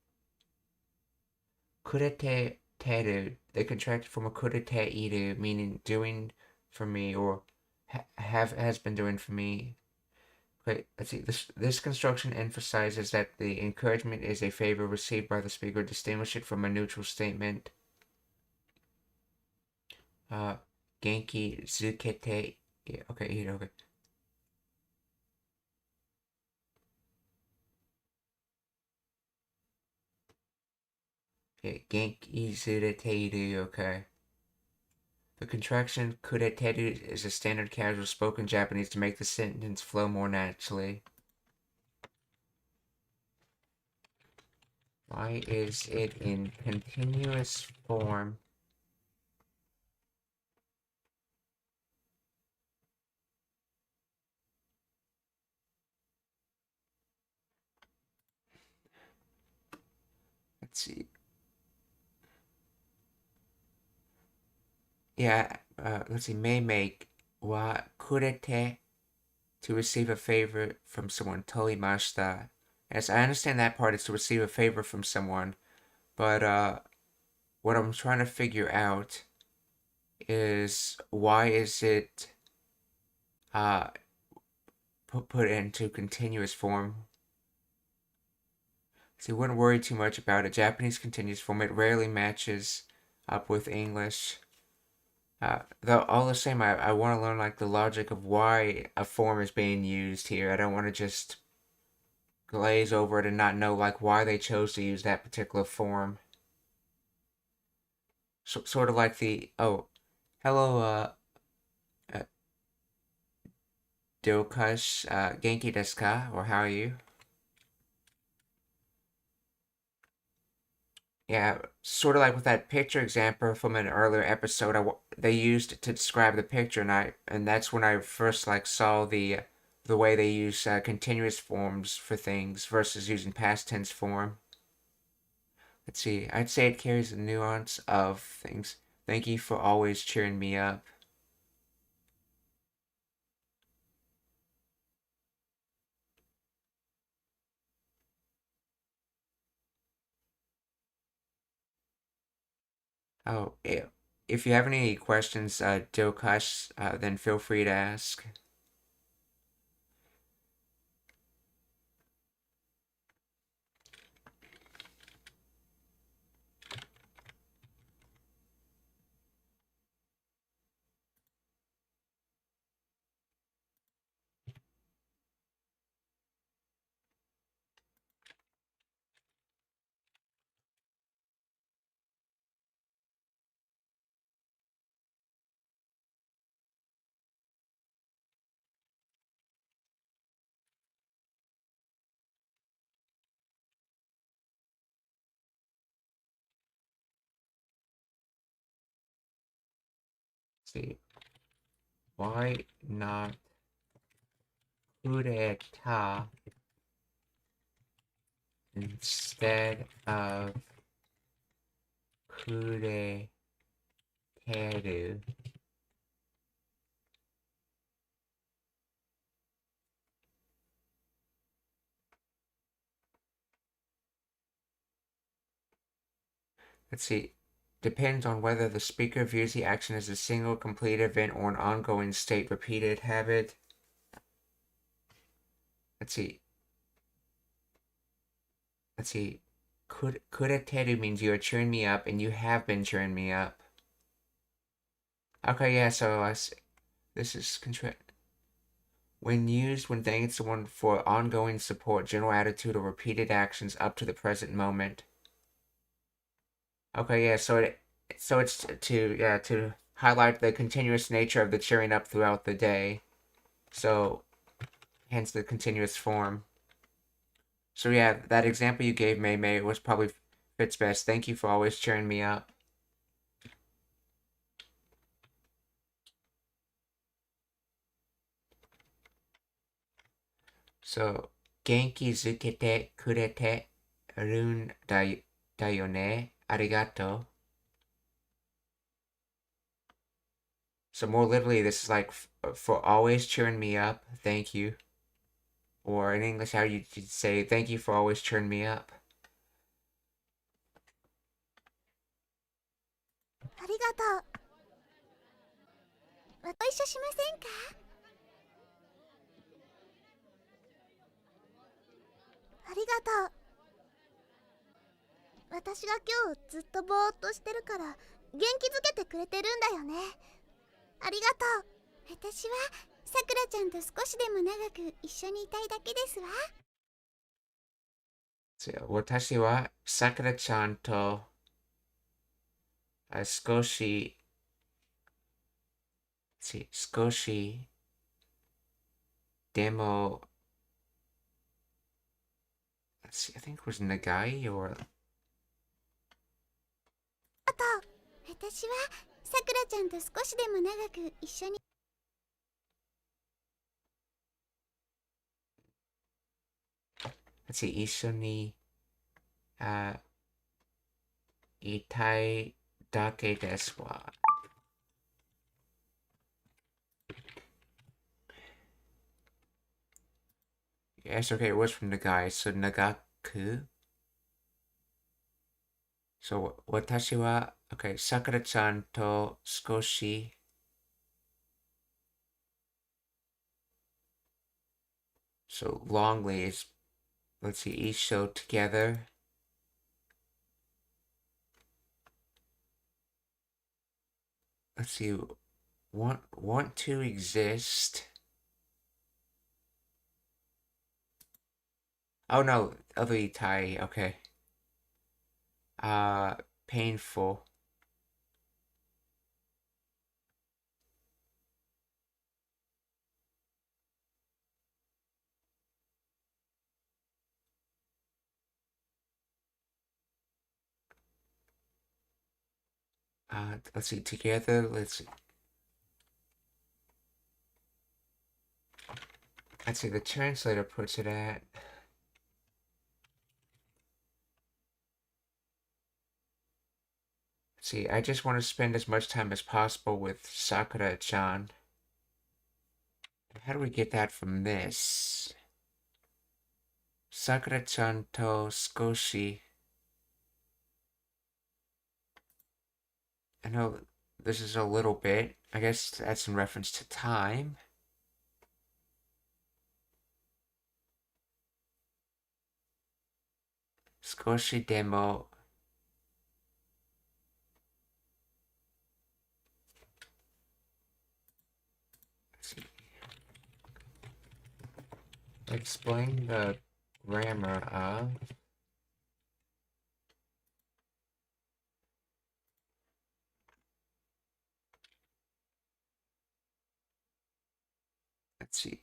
S1: Kurete teru, they contracted from a kurete iru, meaning doing for me or has been doing for me. Okay, let's see. This construction emphasizes that the encouragement is a favor received by the speaker. Distinguish it from a neutral statement. Genki zukete. Yeah, okay, okay. Okay, genki zureteru. Okay. The contraction kureteru is a standard casual spoken Japanese to make the sentence flow more naturally. Why is it in continuous form? Let's see. Yeah, let's see. May make wa kurete to receive a favor from someone. Torimashita. Yes, I understand that part is to receive a favor from someone, but what I'm trying to figure out is why is it put into continuous form. See, wouldn't worry too much about it. Japanese continuous form, it rarely matches up with English. Though all the same, I want to learn like the logic of why a form is being used here. I don't want to just glaze over it and not know like why they chose to use that particular form. So, sort of like the hello Dokush, Genki desu ka? Or how are you? Yeah, sort of like with that picture example from an earlier episode, they used it to describe the picture, and that's when I first like saw the way they use continuous forms for things versus using past tense form. Let's see, I'd say it carries the nuance of things. Thank you for always cheering me up. Oh, if you have any questions, Dokush, then feel free to ask. See, why not kudeta instead of kureteru? Let's see. Depends on whether the speaker views the action as a single complete event or an ongoing state repeated habit. Let's see. Kureteru means you are cheering me up and you have been cheering me up. Okay, yeah, so this is contract. When used, when thanking someone for ongoing support, general attitude, or repeated actions up to the present moment. Okay, yeah, so it's to highlight the continuous nature of the cheering up throughout the day. So hence the continuous form. So yeah, that example you gave, May, was probably fits best. Thank you for always cheering me up. So, 元気づけてくれてるんだよね。ありがとう. So more literally, this is like for always cheering me up. Thank you. Or in English, how you say thank you for always cheering me up.
S3: ありがとう。ご一緒しませんか？ありがとう。私が今日ずっとぼーっとしてるから元気づけてくれてるんだよね。ありがとう。私はさくらちゃんと少しでも長く一緒にいたいだけですわ。
S1: 私はさくらちゃんと少しでも let's see, I think it was Nagai or
S3: あと、私はさくらちゃんと少しでも長く一緒に。
S1: let's see, 一緒にいたいだけですわ。Yes, okay, it was from Nagai. So, Nagaku. So, 私は okay, さくらちゃんと少し so, longly is, let's see, each show together. Let's see, want to exist. Oh no, other itai, okay. Painful. Let's see, together, let's see. Let's see, the translator puts it at. See, I just want to spend as much time as possible with Sakura-chan. How do we get that from this? Sakura-chan to skoshi. I know this is a little bit. I guess that's in reference to time. Skoshi demo. Let's see. Explain the grammar of. Let's see.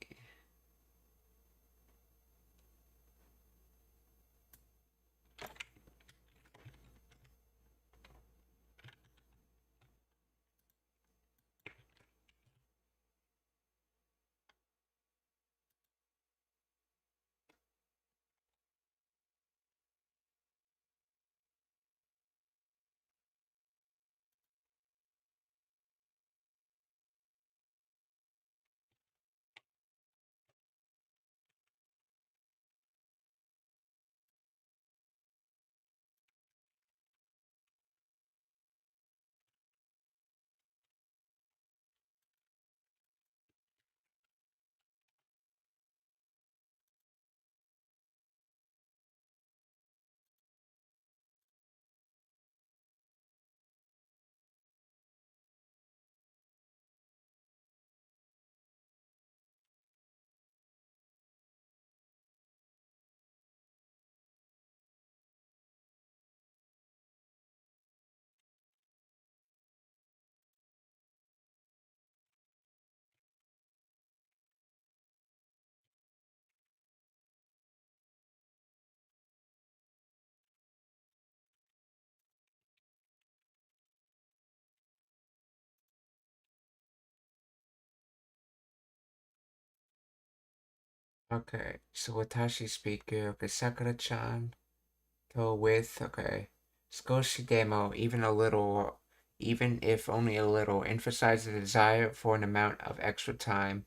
S1: Okay, so watashi speaker, okay, Sakura-chan, to with, okay, Skoshi demo, even a little, even if only a little, emphasize the desire for an amount of extra time,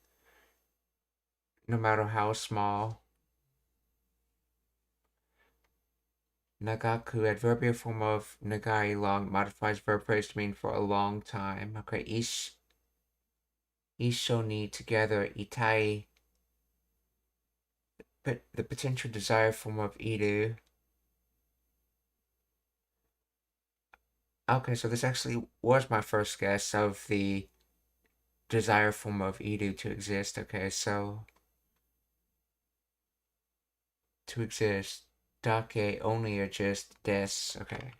S1: no matter how small. Nagaku, adverbial form of nagai, long, modifies verb phrase to mean for a long time. Okay, isho ni, together, itai, but the potential desire form of iru. Okay, so this actually was my first guess of the desire form of iru to exist. Okay, so to exist, dake only or just des. Okay.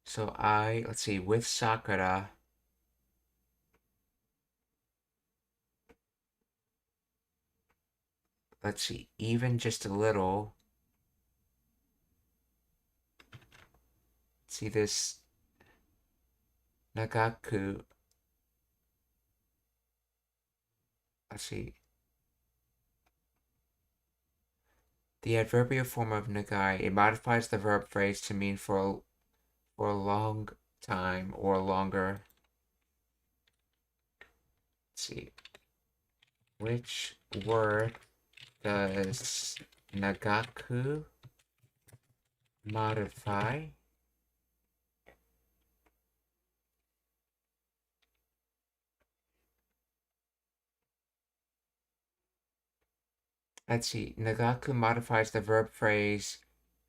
S1: So let's see, with Sakura, let's see, even just a little. See this Nagaku. Let's see. The adverbial form of nagai, it modifies the verb phrase to mean for a long time or longer. Let's see. Which word does Nagaku modify? Let's see. Nagaku modifies the verb phrase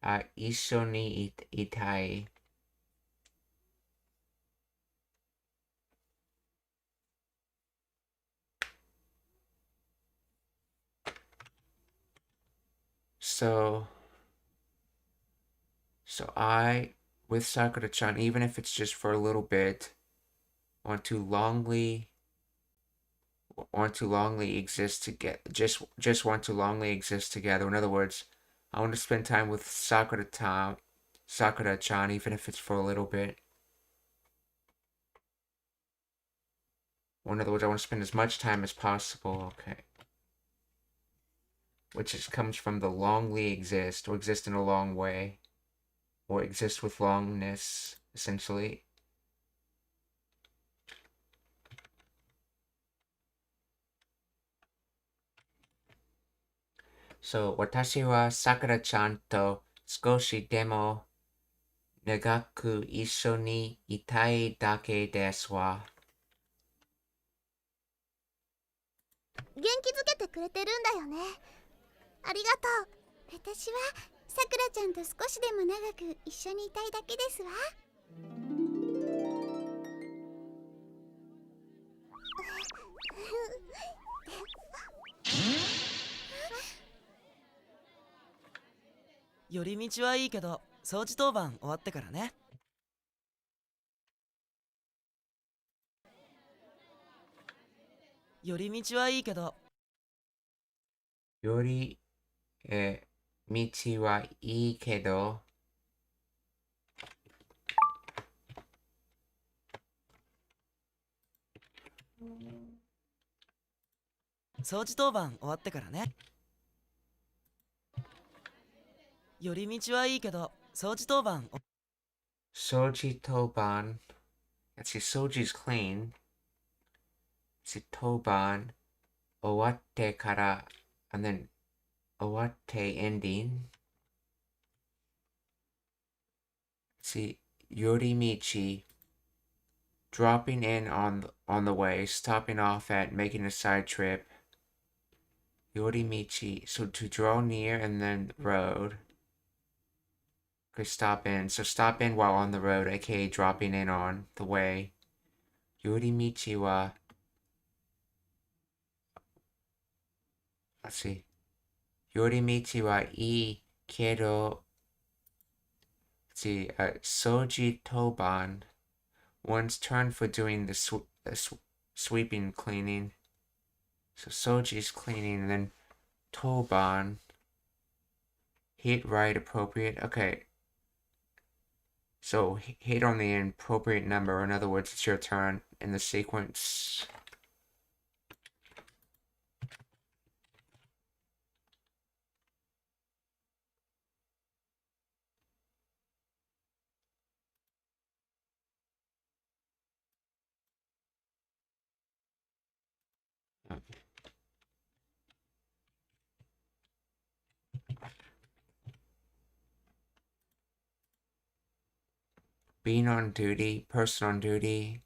S1: isho ni itai. So I, with Sakura-chan, even if it's just for a little bit, want to longly exist together. Just want to longly exist together. In other words, I want to spend time with Sakura-chan, even if it's for a little bit. Or in other words, I want to spend as much time as possible. Okay. Which comes from the longly exist, or exist in a long way, or exist with longness, essentially. So, watashi wa Sakura-chan to skoshi demo nagaku issho ni itai dake desu wa.
S3: 元気づけてくれてるんだよね。ありがとう。私はさくらちゃんと少しでも長く一緒にいたいだけですわ。
S2: 寄り道はいいけど掃除当番終わってからね。寄り道はいいけど
S1: より、道はいいけど、
S2: 掃除当番終わってからね。寄り道はいいけど掃除当番
S1: soji toban. Let's see, soji's clean. Let's see, toban. Owatte kara, and then owatte ending. Let's see, yorimichi. Dropping in on the way, stopping off at, making a side trip. Yorimichi, so to draw near and then road. Okay, stop in. So stop in while on the road, aka dropping in on the way. Yorimichi wa. Let's see. Yorimichi wa ii kedo. Let's see. Soji toban. One's turn for doing the sweeping cleaning. So Soji's cleaning, and then toban. Hit right appropriate. Okay. So hit on the appropriate number. In other words, it's your turn in the sequence. Being on duty, person on duty.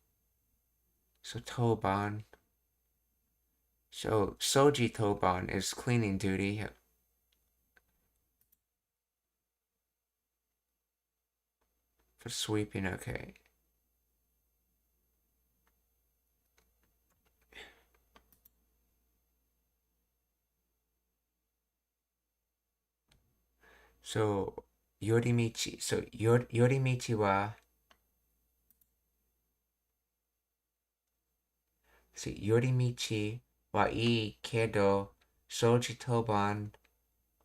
S1: So Toban. So Soji Toban is cleaning duty. For sweeping, okay. So Yorimichi. So Yorimichi wa. So Yorimichi wa ii kedo Soji Toban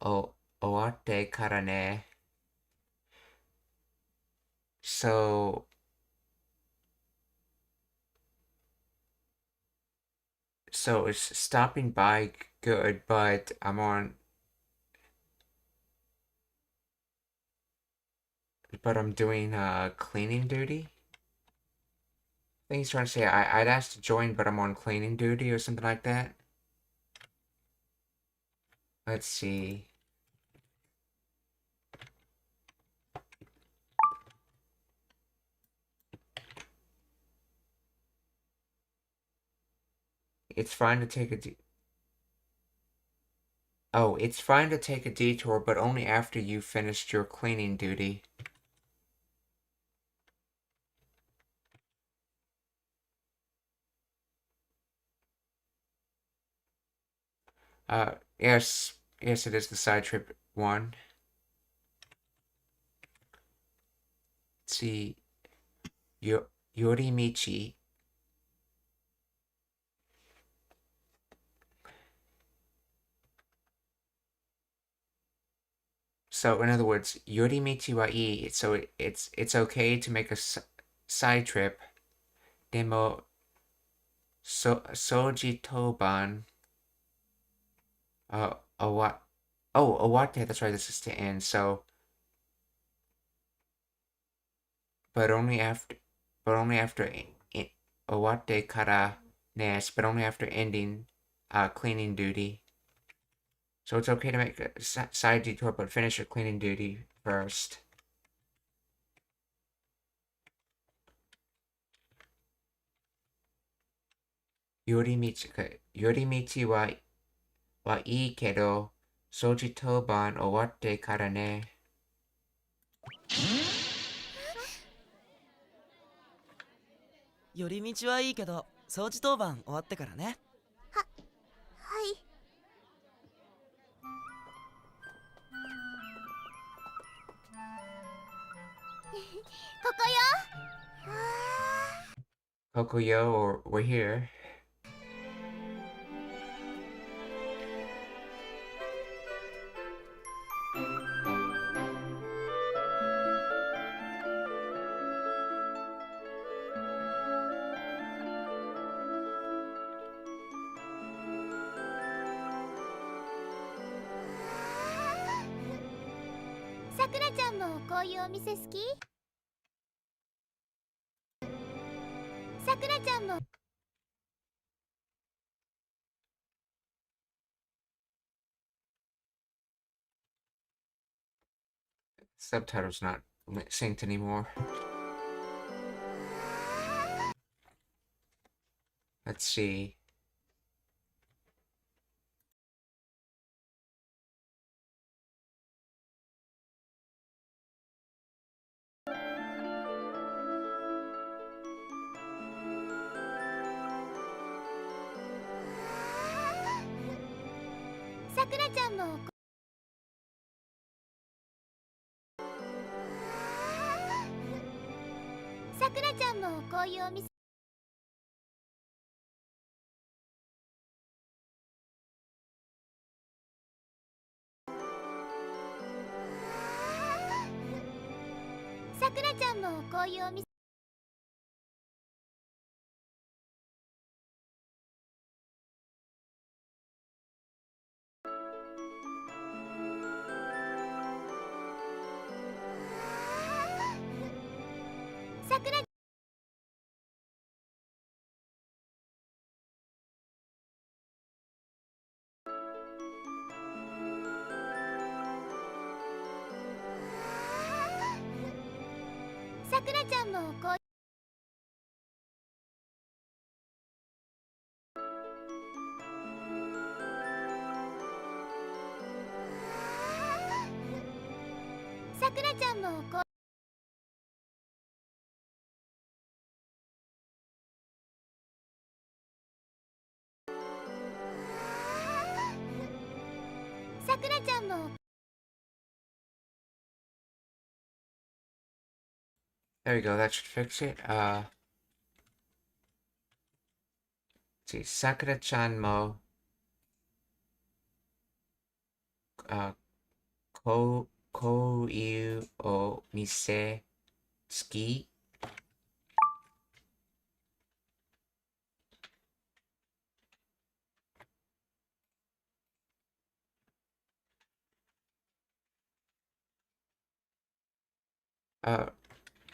S1: o owatte kara ne. So it's stopping by good, but I'm doing cleaning duty. I think he's trying to say I'd asked to join, but I'm on cleaning duty or something like that. Let's see. It's fine to take a it's fine to take a detour, but only after you've finished your cleaning duty. Yes, it is the side trip one. Let's see. Yorimichi. So in other words, Yorimichi wa ii. So it's okay to make a side trip. Demo Soji Toban. Owate. That's right. This is to end. So, but only after Owate kara nes. But only after ending cleaning duty. So it's okay to make a side detour, but finish your cleaning duty first. Yorimichi wa ii kedo Soji Toban owatte kara ne.
S2: 寄り道はいいけど掃除当番終わってからね。
S3: はい。ここよ。
S1: Kokuyo, or we're here.
S3: さくらちゃんもこういうお店好き？さくらちゃんも。
S1: Subtitles not synced anymore. Let's see.さくらちゃんもこういうお店。さくらちゃんもこういうお店。さくら
S3: くらちゃんもこうさくらちゃんもこうさくらちゃんも
S1: There we go, that should fix it. See, Sakura-chan mo koyu o mise ski.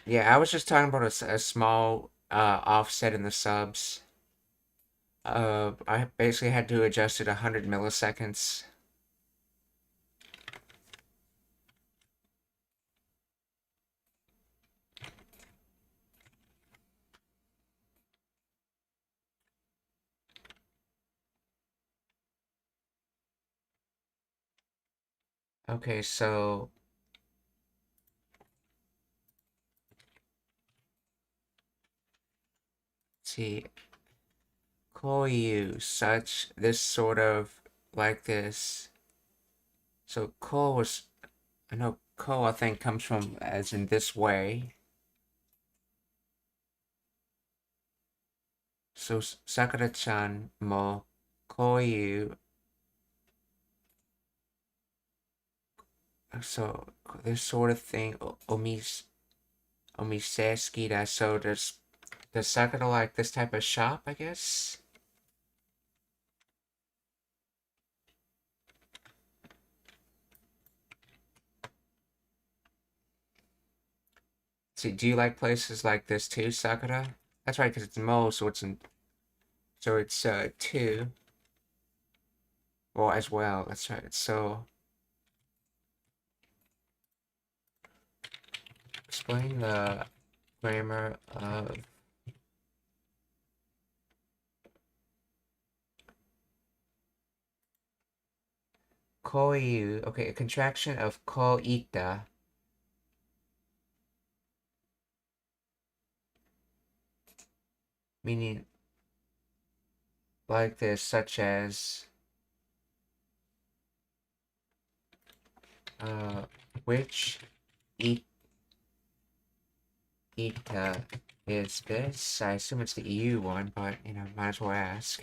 S1: Yeah, I was just talking about a small offset in the subs. I basically had to adjust it 100 milliseconds. Okay, so see, koyu, such, this sort of, like this. So ko was, I know ko I think comes from as in this way. So Sakura-chan mo koyu. So this sort of thing, omiseskida. So does Sakura like this type of shop, I guess? See, do you like places like this too, Sakura? That's right, because it's mo, so it's two. Well, as well. That's right. So explain the grammar of koyu. Okay, a contraction of koita. Meaning like this, such as which ita is this? I assume it's the EU one, but might as well ask.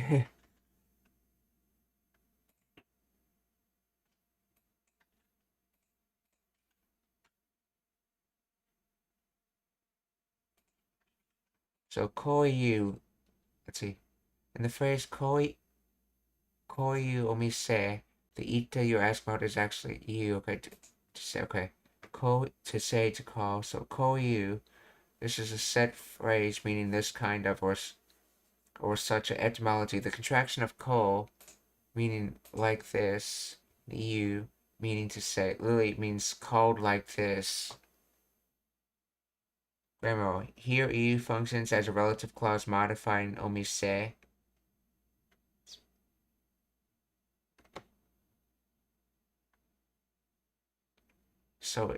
S1: So koyu, let's see. In the phrase koyu omise, the ita you're asking about is actually you. Okay, to say, okay. To say, to call. So koyu, this is a set phrase meaning this kind of or such an etymology. The contraction of ko, meaning like this, you, meaning to say, literally means called like this. Grammar. Here EU functions as a relative clause modifying omise. So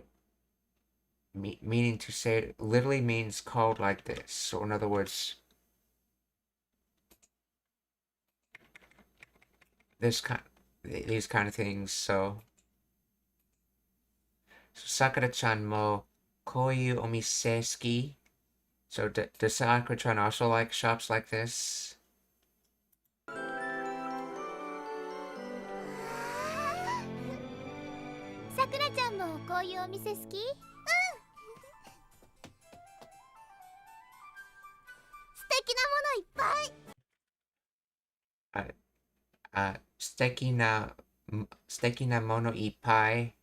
S1: meaning to say literally means called like this. So in other words, these kind of things. So Sakura-chan mo koyu omise ski. So does Sakura-chan also like shops like this?
S3: さくらちゃんもこういうお店好き？うん。素敵なものいっぱい。
S1: 素敵なものいっぱい.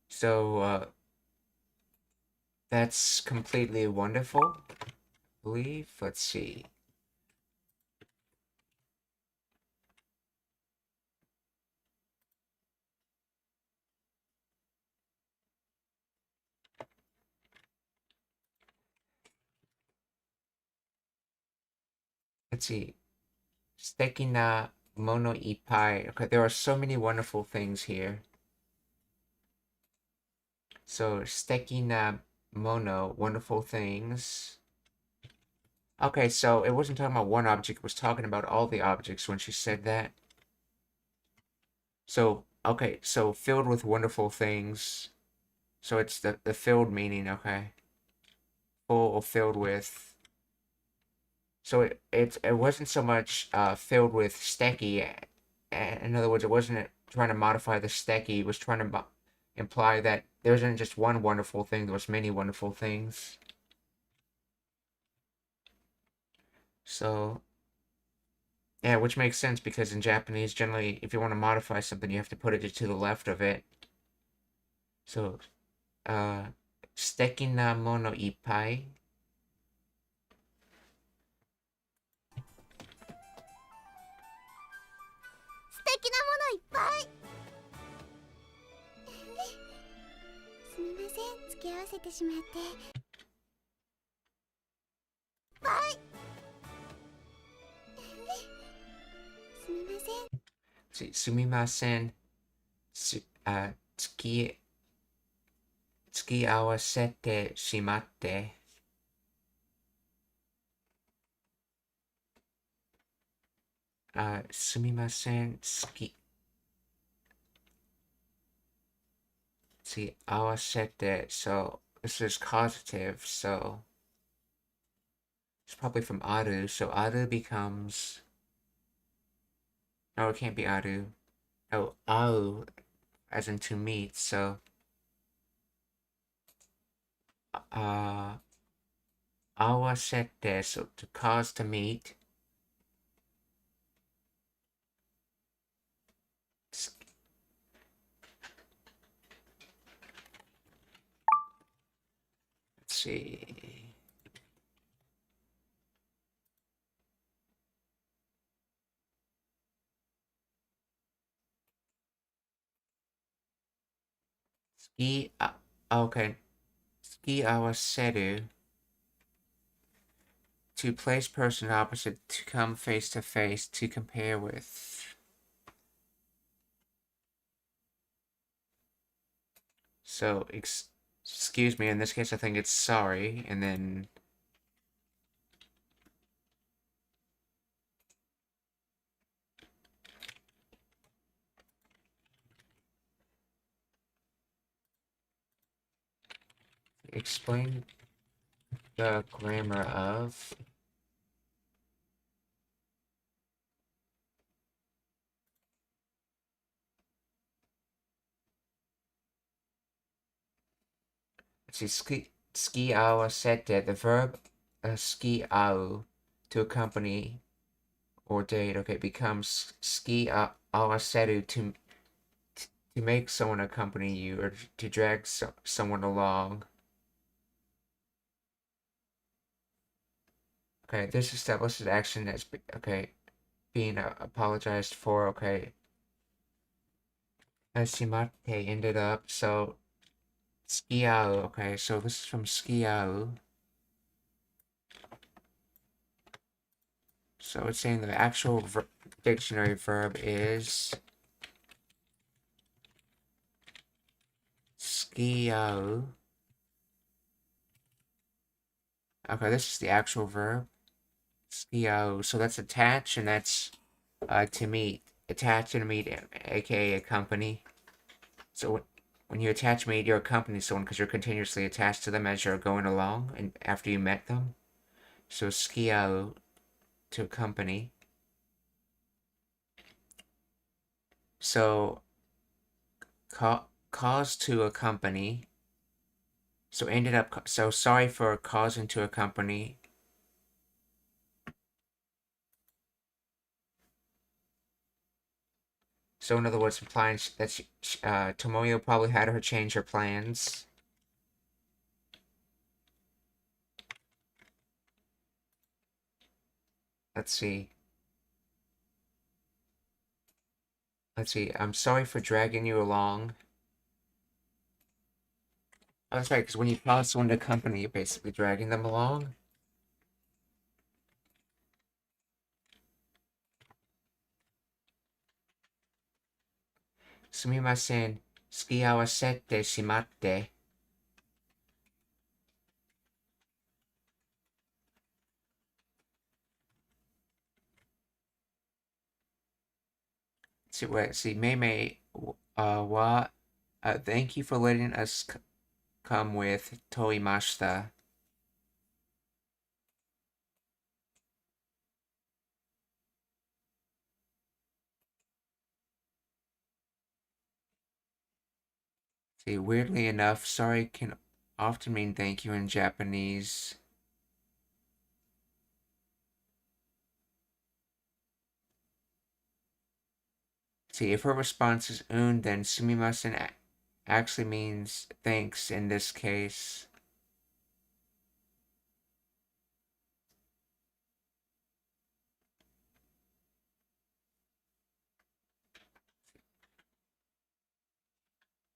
S1: So that's completely wonderful, I believe. Let's see. let's see. Steki na mono ippai. Okay, there are so many wonderful things here. So, steki na mono, wonderful things. Okay, so it wasn't talking about one object, it was talking about all the objects when she said that. So, okay, so filled with wonderful things. So it's the filled meaning, okay. Full or filled with. So it wasn't so much filled with stecky. In other words, it wasn't trying to modify the stecky. It was trying to imply that there isn't just one wonderful thing. There was many wonderful things. So yeah, which makes sense because in Japanese, generally, if you want to modify something, you have to put it to the left of it. So, steki na mono ippai.
S3: 素敵なものいっぱいすみません、付き合わせてしまって。いっぱいすみません。
S1: すみません。付き合わせてしまって。すみません。付き合わせて. So this is causative, so it's probably from aru. So aru becomes. No, it can't be aru. Oh, au, as in to meet. So awasete, so to cause to meet. Let's see. Okay. Ski awaseru. To place person opposite, to come face to face, to compare with. So, excuse me, in this case I think it's sorry, and then explain the grammar of. Let's see, ski awasete, the verb ski au, to accompany or date, okay, becomes ski awaseru, to make someone accompany you, or to drag someone along. Okay, this establishes action as, okay, being apologized for, okay. Shimate ended up, so skiau, okay, so this is from skiau. So it's saying the actual dictionary verb is skiau. Okay, this is the actual verb. Skiau. So that's attach, and that's to meet. Attach and meet, aka accompany. So when you attach meet, you're accompanying someone because you're continuously attached to them as you're going along and after you met them. So skiau, to accompany. So cause to accompany. So ended up, so sorry for causing to accompany. So in other words, implying that Tomoyo probably had her change her plans. Let's see. I'm sorry for dragging you along. Oh, that's right, because when you cause someone to accompany, you're basically dragging them along. すみません。付き合わせてしまって。See, Mei what? Thank you for letting us come with Toimashita. See, weirdly enough, sorry can often mean thank you in Japanese. See, if her response is then sumimasen actually means thanks in this case.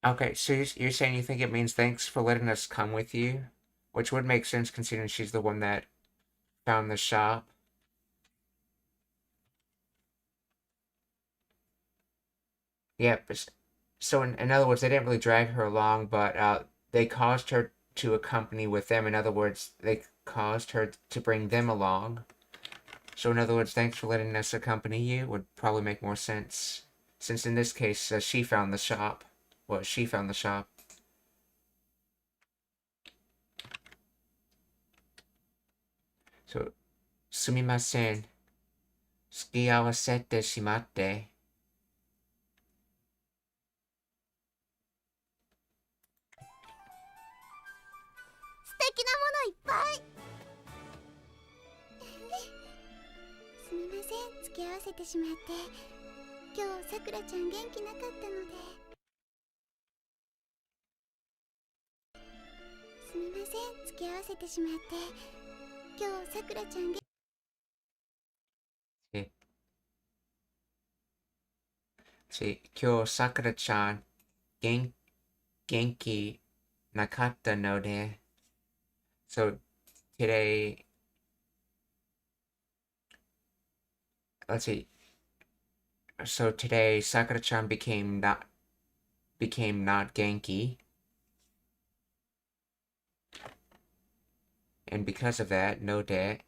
S1: Okay, so you're saying you think it means thanks for letting us come with you? Which would make sense considering she's the one that found the shop. Yeah, so in other words, they didn't really drag her along, but they caused her to accompany with them. In other words, they caused her to bring them along. So in other words, thanks for letting us accompany you would probably make more sense. Since in this case, she found the shop. Well, she found the shop. So, すみません。付き合わせてしまって。
S3: 素敵なものいっぱいすみません、付き合わせてしまって。今日さくらちゃん元気なかったのですみません、付き合わせてしまって。今日さくらちゃん
S1: 今日さくらちゃん元気なかったので。So today, let's see. So today, Sakura-chan became not Genki, and because of that, no de.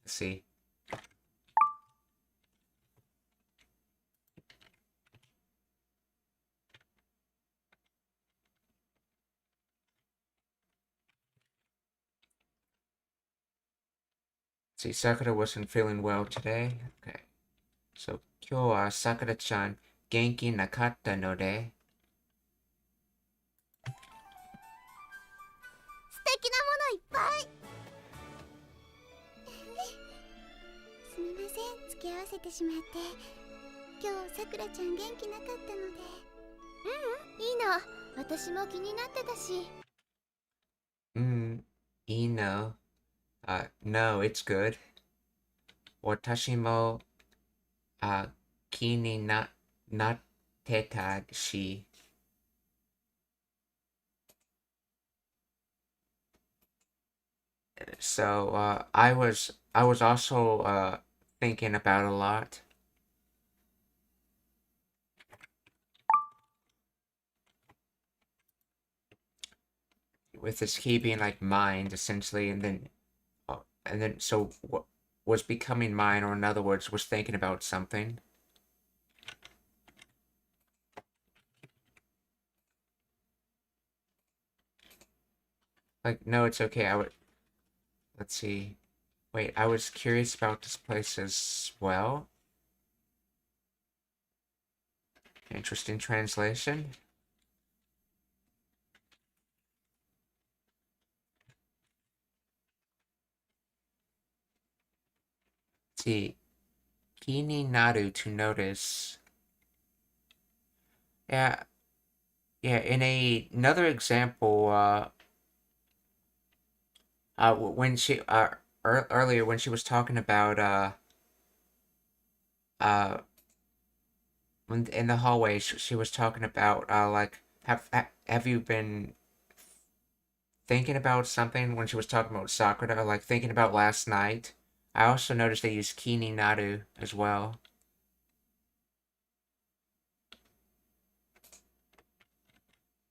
S1: Let's see. See, Sakura wasn't feeling well today. Okay. So, 今日はSakura-chan元気なかったので。
S3: 素敵なものいっぱいすみません、付き合わせてしまって。今日さくらちゃん元気なかったので。いいの、私も気になってたし。
S1: いいの。No, it's good. 私も、気になってたし。So, I was also, thinking about a lot. With this key being like mind, essentially, and then so what was becoming mine, or in other words, was thinking about something. Like, no, it's okay. Let's see. Wait, I was curious about this place as well. Interesting translation. Let's see. Kini naru, to notice. Yeah. Yeah, in another example, when she earlier when she was talking about when in the hallway she was talking about like have you been thinking about something when she was talking about Sakura, like thinking about last night. I also noticed they use Kini Naru as well.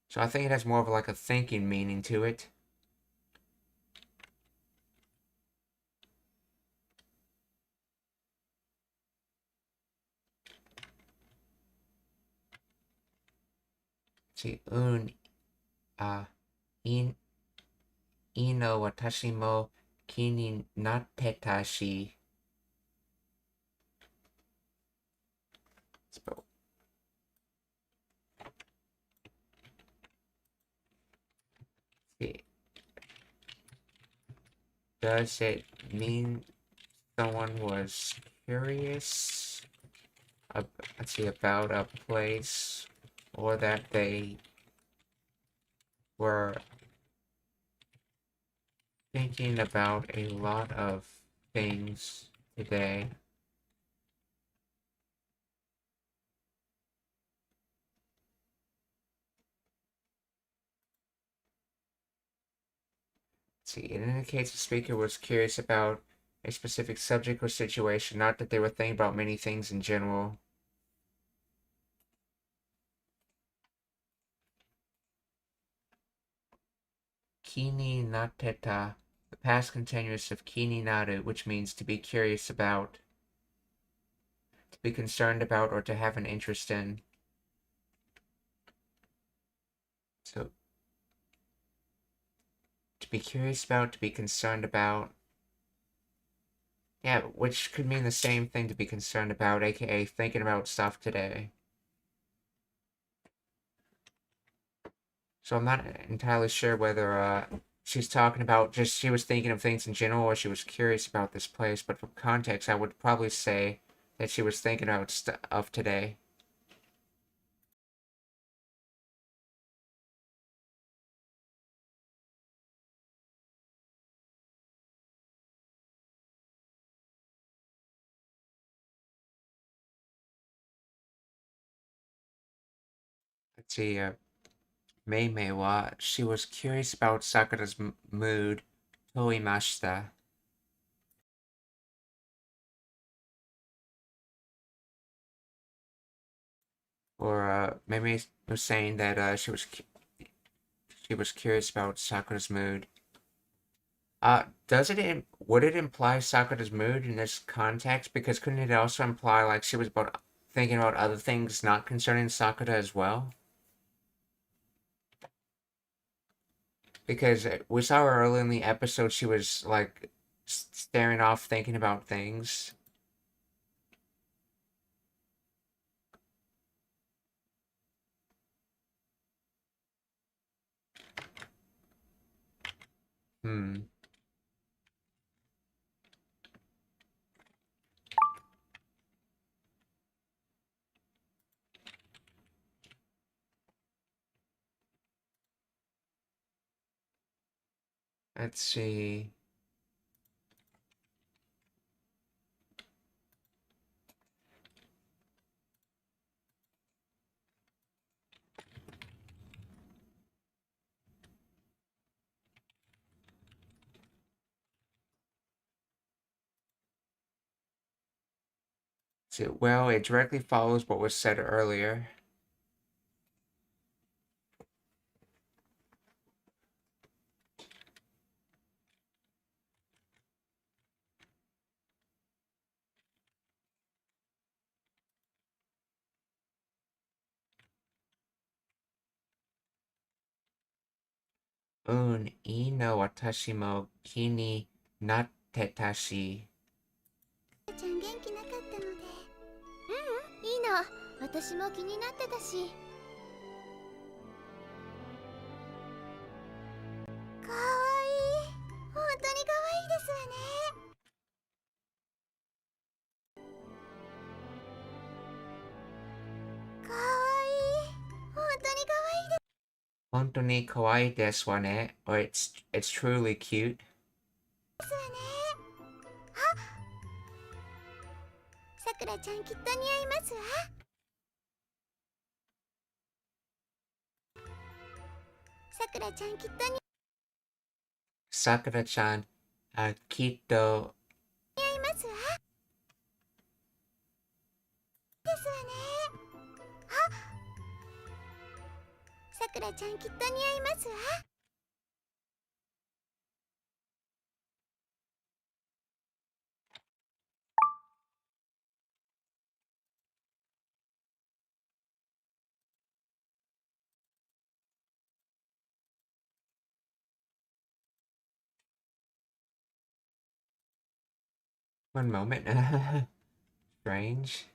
S1: So I think it has more of like a thinking meaning to it. See, in, ino watashi mo kini natteta shi. See, does it mean someone was curious about a place, or that they were thinking about a lot of things today? See, it indicates the speaker was curious about a specific subject or situation, not that they were thinking about many things in general. Kini nateta, the past continuous of kini naru, which means to be curious about, to be concerned about, or to have an interest in. So, to be curious about, to be concerned about. Yeah, which could mean the same thing, to be concerned about, aka thinking about stuff today. So I'm not entirely sure whether she's talking about just she was thinking of things in general, or she was curious about this place, but for context I would probably say that she was thinking about stuff today. Let's see, Meimei wa, she was curious about Sakura's mood, toimashita. Or Meimei was saying that she was curious about Sakura's mood. Would it imply Sakura's mood in this context? Because couldn't it also imply like she was thinking about other things not concerning Sakura as well? Because we saw her early in the episode, she was like staring off, thinking about things. Hmm. Let's see. Well, it directly follows what was said earlier. I no watashi mo ki ni natteta shi.
S3: ちゃん元気なかったので。いいの。私も気になってたし。かわいい。本当にかわいいですわね。かわいい。本当にかわいいです。
S1: 本当に可愛いですわね. Or it's truly cute.
S3: ですわね。さくらちゃんきっと似合いますわ。さくらちゃんきっと似合い
S1: Sakura-chan, Kito.
S3: ますわ。ですわね。さくらちゃんきっと似合いますわ。
S1: One moment. Strange.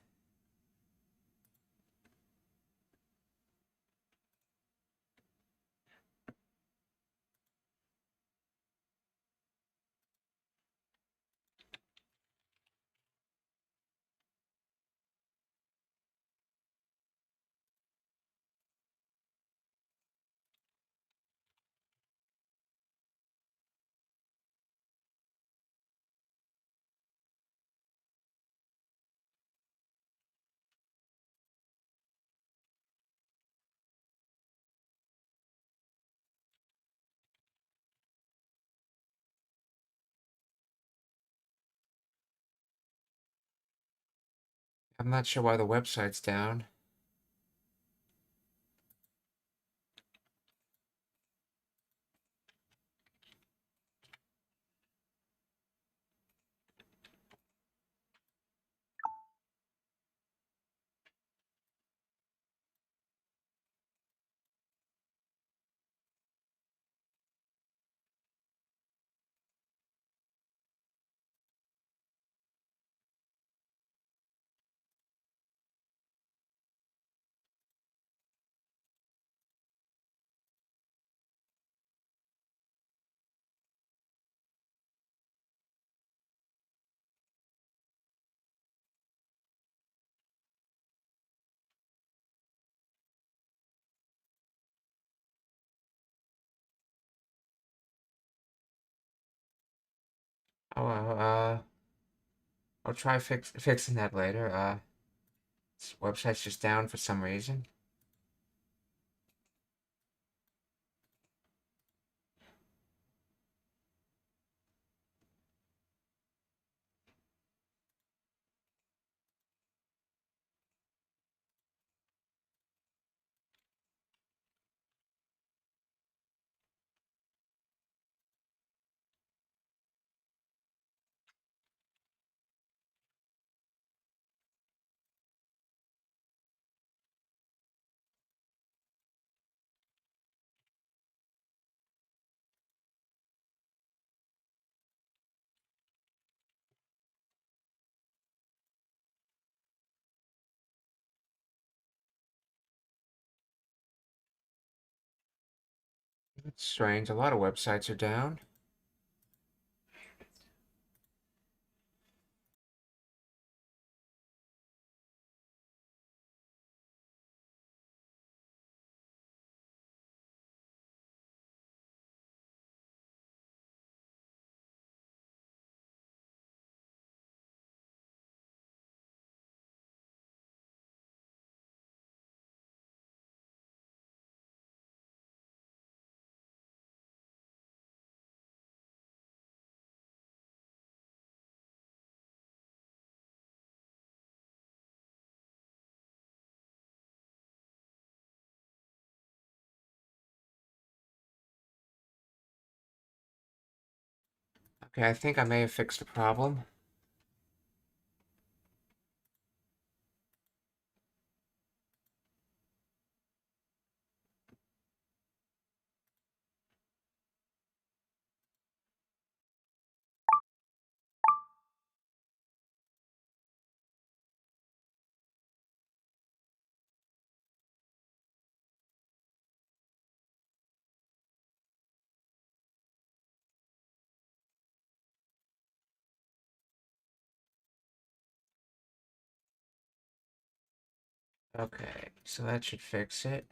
S1: I'm not sure why the website's down. Oh, I'll try fixing that later. This website's just down for some reason. It's strange. A lot of websites are down. Okay, I think I may have fixed the problem. Okay, so that should fix it.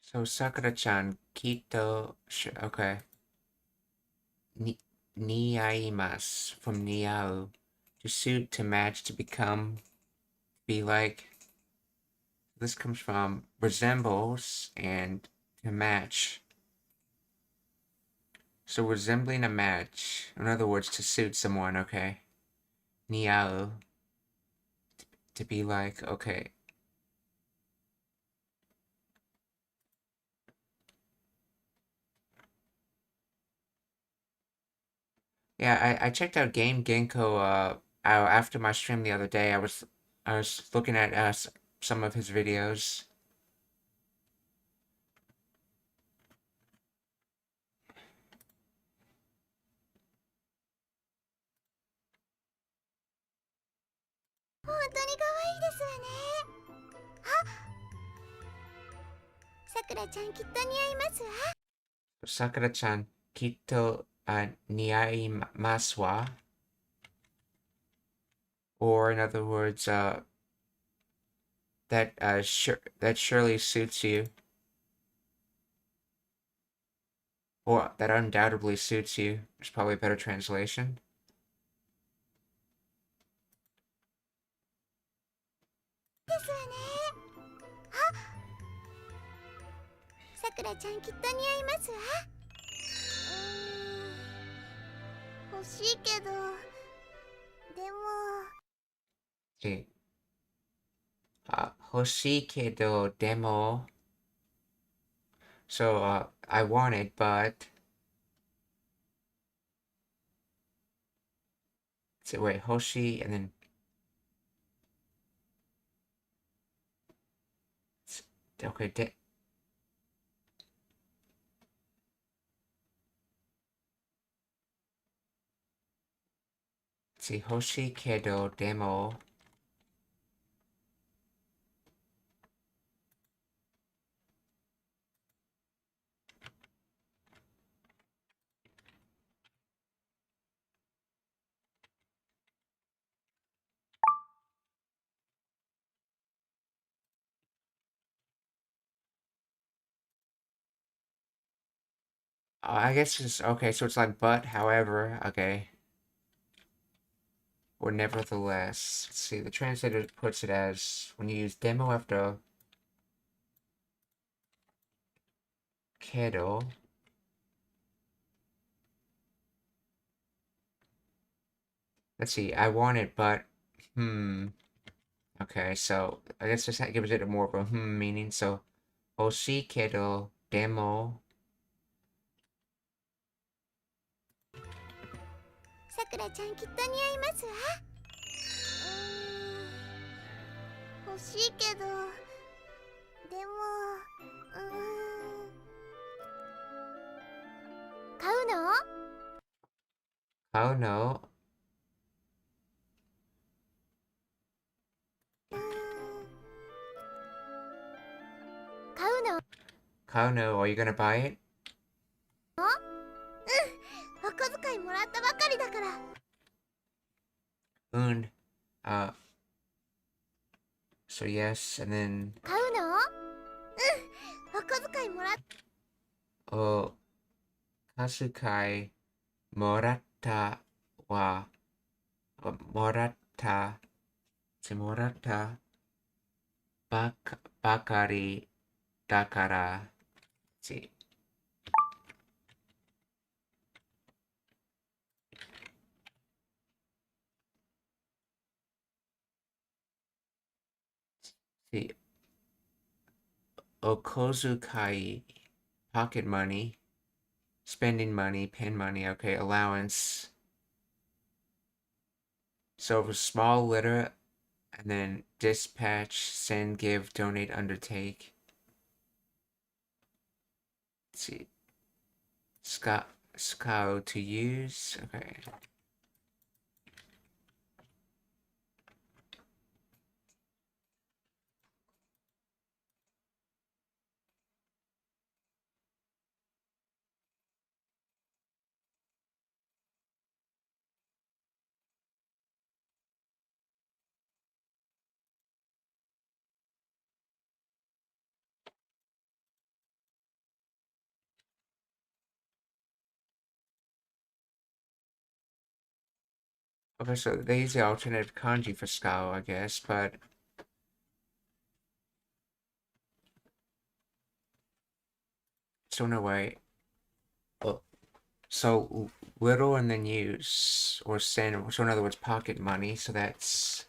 S1: So Sakura-chan, okay. Niaimasu from niau. To suit, to match, to become, be like. This comes from resembles and to match. So resembling a match. In other words, to suit someone, okay. Niau. To be like, okay. Yeah, I checked out Game Genko after my stream the other day. I was looking at some of his videos. Sakura-chan kitto niaimasu wa. Or in other words, that surely suits you. Or that undoubtedly suits you. There's probably a better translation. See. 欲しいけど、でも So, I want it, but... So, wait, Hoshi, and then... Okay, see, Hoshi kedo demo... I guess it's... Okay, so it's like, but, however, okay. Or nevertheless. Let's see, the translator puts it as... When you use demo after... Kedo... Let's see, I want it, but... Okay, so I guess this gives it more of a meaning. So, hoshi kedo demo.
S3: Sakura-chan kitto niaimasu wa. 欲しいけど、でも、買うの？
S1: Oh no. Kauno, are you gonna buy it?
S3: お小遣いもらったばかりだから。
S1: So yes, and then...
S3: 買うの？お小遣いもらっ
S1: Oh, kasukai moratta wa... Moratta... Moratta... Bakari dakara... See. See, okozukai, pocket money, spending money, pen money, okay, allowance. So small letter, and then dispatch, send, give, donate, undertake. Let's see. Scout to use, okay. Okay, so they use the alternate kanji for scout, I guess, but... So no way. Oh. So little and then use or send. So in other words, pocket money. So that's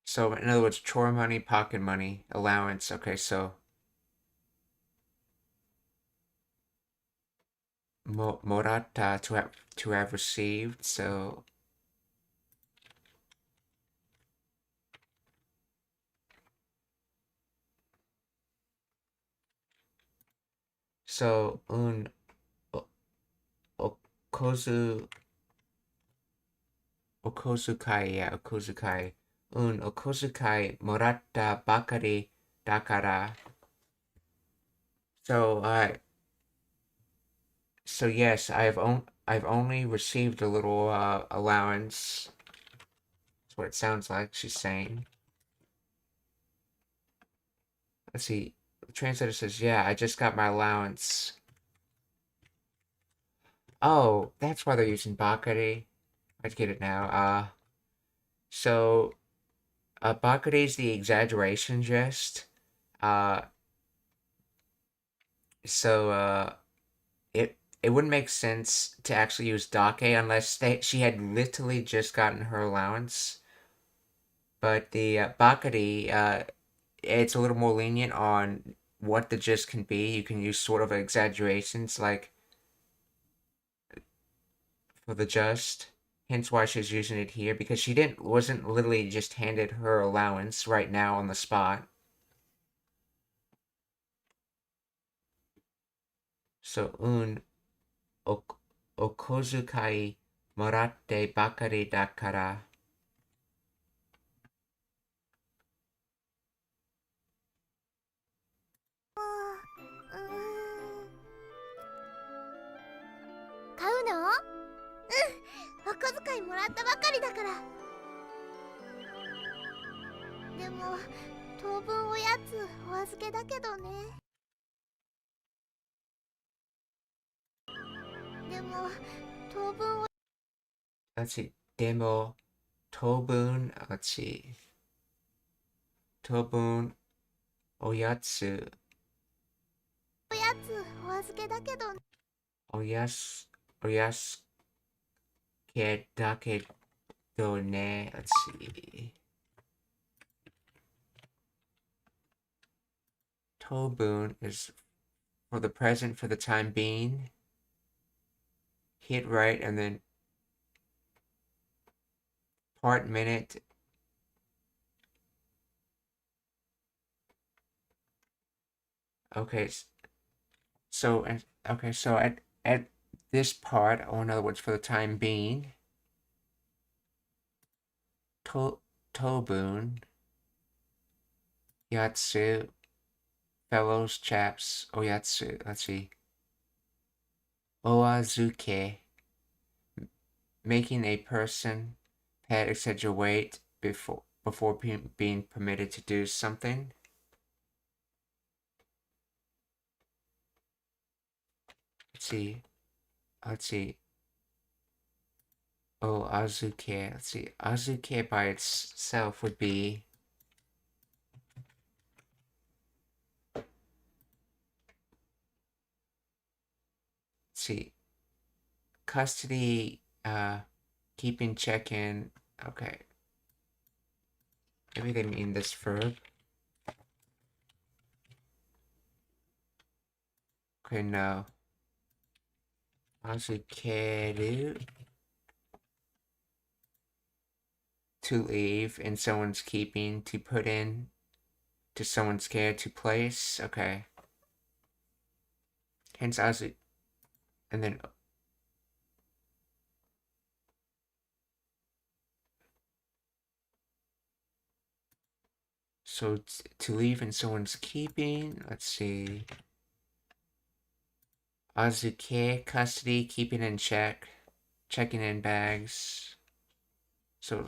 S1: so in other words, chore money, pocket money, allowance. Okay, so morata to have received. So un okozu okozukai, yeah, okozukai. Un okozukai morata bakari dakara. So so yes, I've only received a little allowance. That's what it sounds like she's saying. Let's see. The translator says, "Yeah, I just got my allowance." Oh, that's why they're using bakari. I get it now. So bakari is the exaggeration gist. Uh, so it wouldn't make sense to actually use dake unless she had literally just gotten her allowance. But the bakari, it's a little more lenient on what the gist can be. You can use sort of exaggerations like for the just. Hence why she's using it here, because she wasn't literally just handed her allowance right now on the spot. So okozukai moratte bakari dakara.
S3: 買うの？お小遣いもらったばかりだから。でも当分おやつお預けだけどね。でも当分お
S1: Let's see. Demo tobun. Let's see. Tobun oyatsu.
S3: おやつお預けだけどね。
S1: Oyasuke dake do ne. Let's see. Tobun is for the present for the time being. Hit right and then part minute. Okay, so okay, so at this part, or in other words, for the time being, Tobun, Yatsu, fellows, chaps, Oyatsu, let's see, Oazuke, making a person pet exaggerate before being permitted to do something. Let's see. Oh, Azuke. Let's see. Azuke by itself would be. Let's see. Custody, keeping check-in. Okay. Maybe they mean this verb. Okay, no. Azukeru. To leave in someone's keeping, to put in to someone's care, to place. Okay. Hence Azu. And then. So to leave in someone's keeping. Let's see. Azuke, custody, keeping in check, checking in bags. So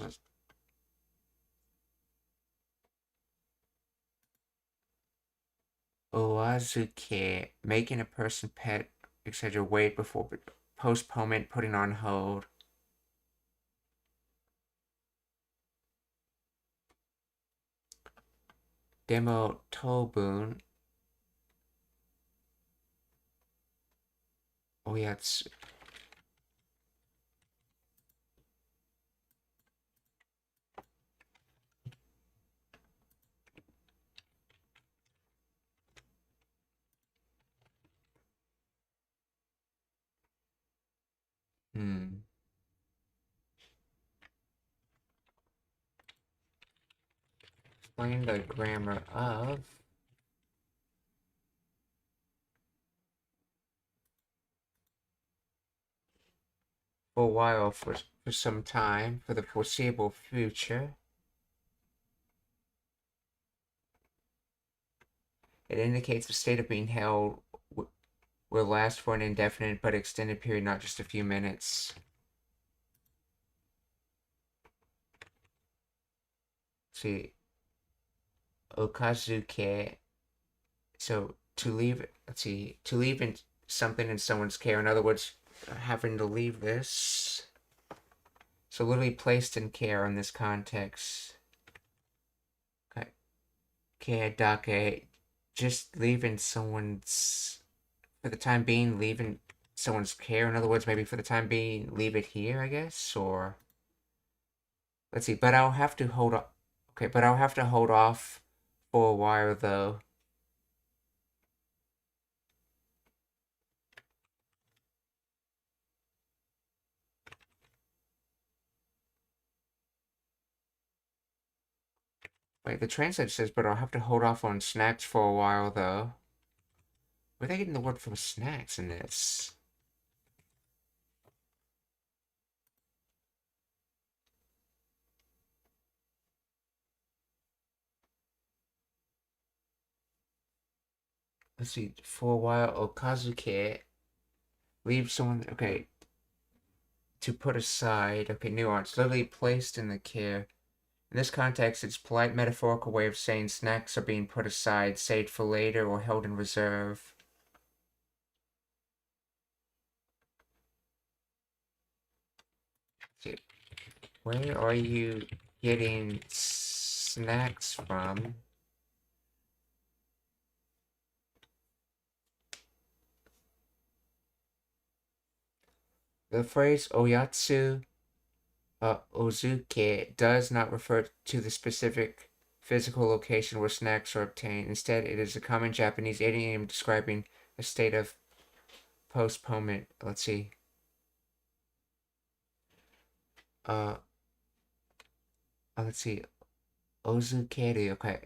S1: Oazuke, making a person pet, etc. Wait before postponement, putting on hold. Demo Tobun. Oyatsu. Explain the grammar of for a while, for some time, for the foreseeable future. It indicates the state of being held will last for an indefinite but extended period, not just a few minutes. Let's see. Okazuke. So to leave, let's see, to leave something in someone's care. In other words, having to leave this. So literally placed in care in this context. Okay. Keidake. Just leaving someone's, for the time being, leaving someone's care. In other words, maybe for the time being, leave it here, I guess, or let's see. But I'll have to hold up. Okay, but I'll have to hold off for a while, though. Wait, the translator says, but I'll have to hold off on snacks for a while, though. Where are they getting the word from snacks in this? Let's see, for a while, Okazuke, leave someone, okay, to put aside, okay, nuance, literally placed in the care. In this context, it's a polite metaphorical way of saying snacks are being put aside, saved for later, or held in reserve. See, where are you getting snacks from? The phrase oyatsu ozuke does not refer to the specific physical location where snacks are obtained. Instead, it is a common Japanese idiom describing a state of postponement. Let's see. Let's see. Ozukeru. Okay.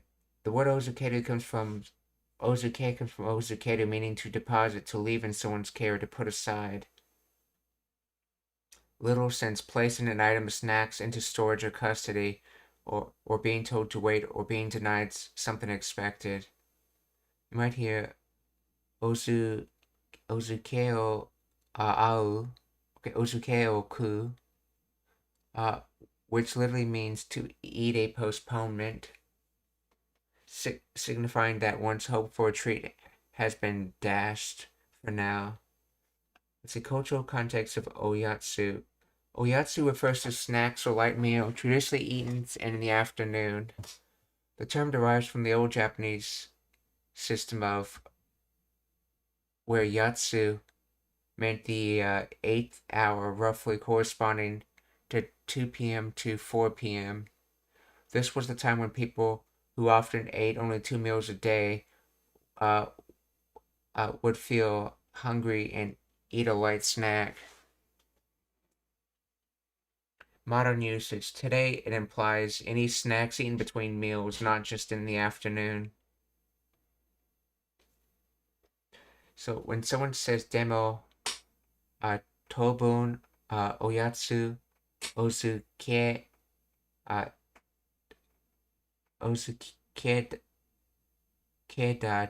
S1: The word ozukeru comes from ozukeru, meaning to deposit, to leave in someone's care, to put aside. Literal sense, placing an item of snacks into storage or custody, or being told to wait, or being denied something expected. You might hear ozukeo au, okay, ozukeo ku, which literally means to eat a postponement, signifying that one's hope for a treat has been dashed for now. It's the cultural context of oyatsu. Oyatsu refers to snacks or light meal traditionally eaten in the afternoon. The term derives from the old Japanese system of where yatsu meant the 8th hour, roughly corresponding to 2 p.m. to 4 p.m. This was the time when people who often ate only 2 meals a day would feel hungry and eat a light snack. Modern usage. Today, it implies any snacks eaten between meals, not just in the afternoon. So when someone says demo, tobun, oyatsu, ozuke, ozuke da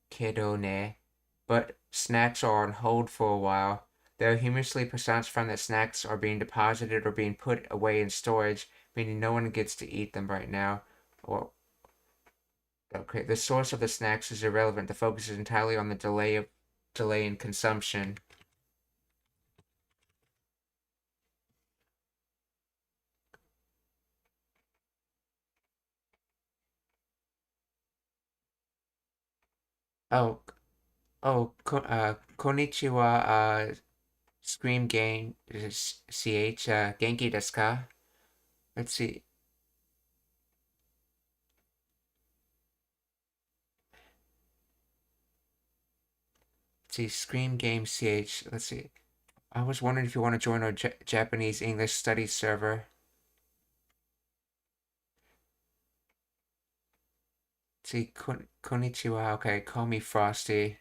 S1: kedo ne, but snacks are on hold for a while. They're humorously personified that snacks are being deposited or being put away in storage, meaning no one gets to eat them right now, or Okay, the source of the snacks is irrelevant. The focus is entirely on the delay in consumption. Oh, konnichiwa, Scream Game, CH, Genki desu ka? Let's see. Let's see, Scream Game CH. Let's see. I was wondering if you want to join our Japanese English study server. Let's see, konnichiwa. Okay, call me Frosty.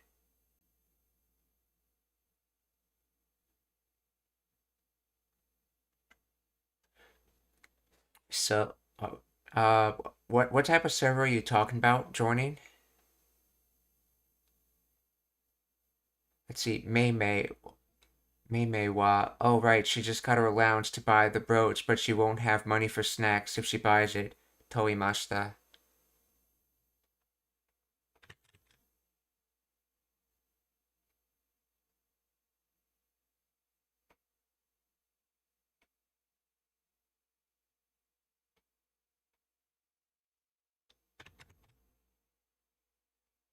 S1: So, what type of server are you talking about joining? Let's see, May wa. Oh, right, she just got her allowance to buy the brooch, but she won't have money for snacks if she buys it. Toimashita.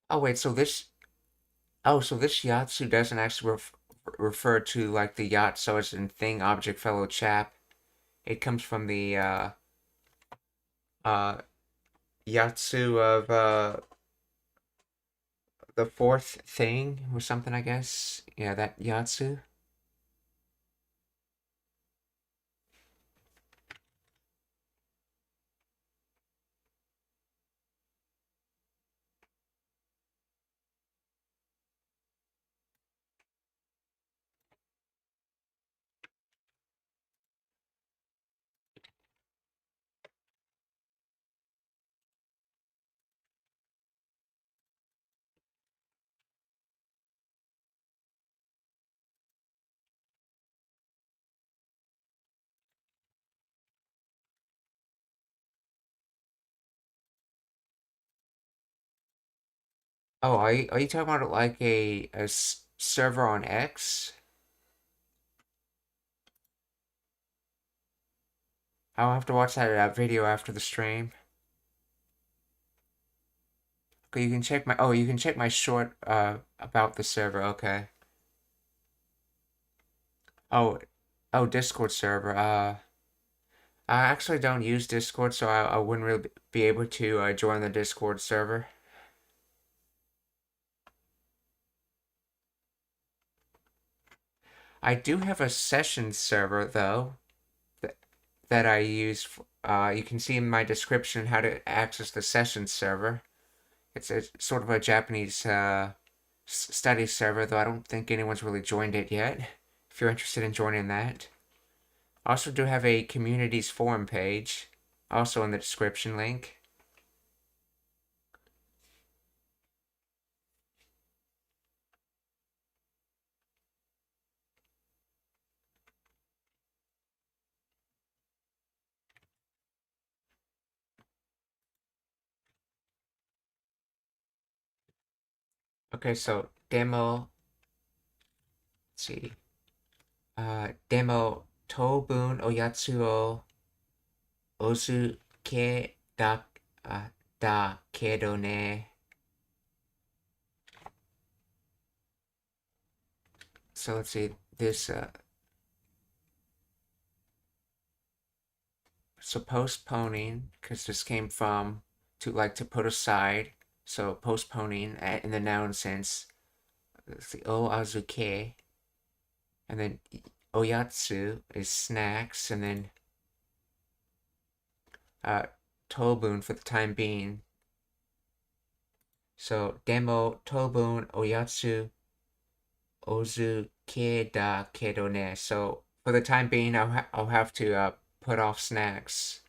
S1: Oh, wait, so this. Oh, so this Yatsu doesn't actually refer to like the yacht, so it's in thing object fellow chap. It comes from the uh Yatsu of the fourth thing or something, I guess. Yeah, that Yatsu. Oh, are you talking about like a server on X? I'll have to watch that video after the stream. Okay, you can check my you can check my short about the server. Okay. Oh, Discord server. I actually don't use Discord, so I wouldn't really be able to join the Discord server. I do have a session server though that I use. You can see in my description how to access the session server. It's a sort of a Japanese study server, though I don't think anyone's really joined it yet. If you're interested in joining that, I also do have a communities forum page, also in the description link. Okay, so demo. Let's see. Demo Tobun Oyatsu o Ozuke da kedo ne. So let's see this. So postponing, because this came from to put aside. So postponing in the noun sense. Let's see, o azuke, and then oyatsu is snacks, and then tobun for the time being. So demo tobun oyatsu ozuke da kedo ne. So for the time being, I'll have to put off snacks.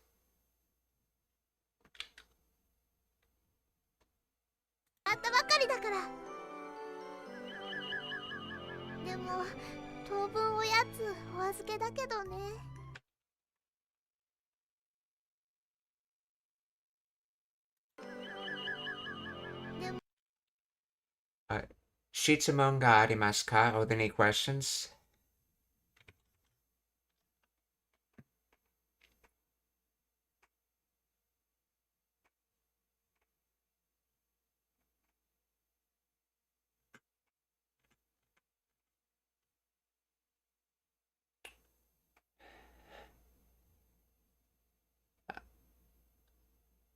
S1: 質問がありますか? Are there any questions?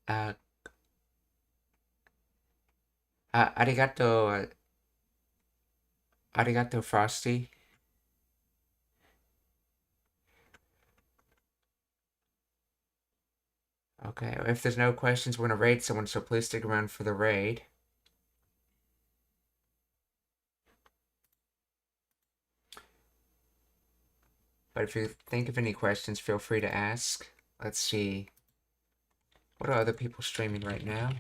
S1: Uh, ありがとう、Frosty. Okay, if there's no questions, we're gonna raid someone, so please stick around for the raid. But if you think of any questions, feel free to ask. Let's see. What are other people streaming right now?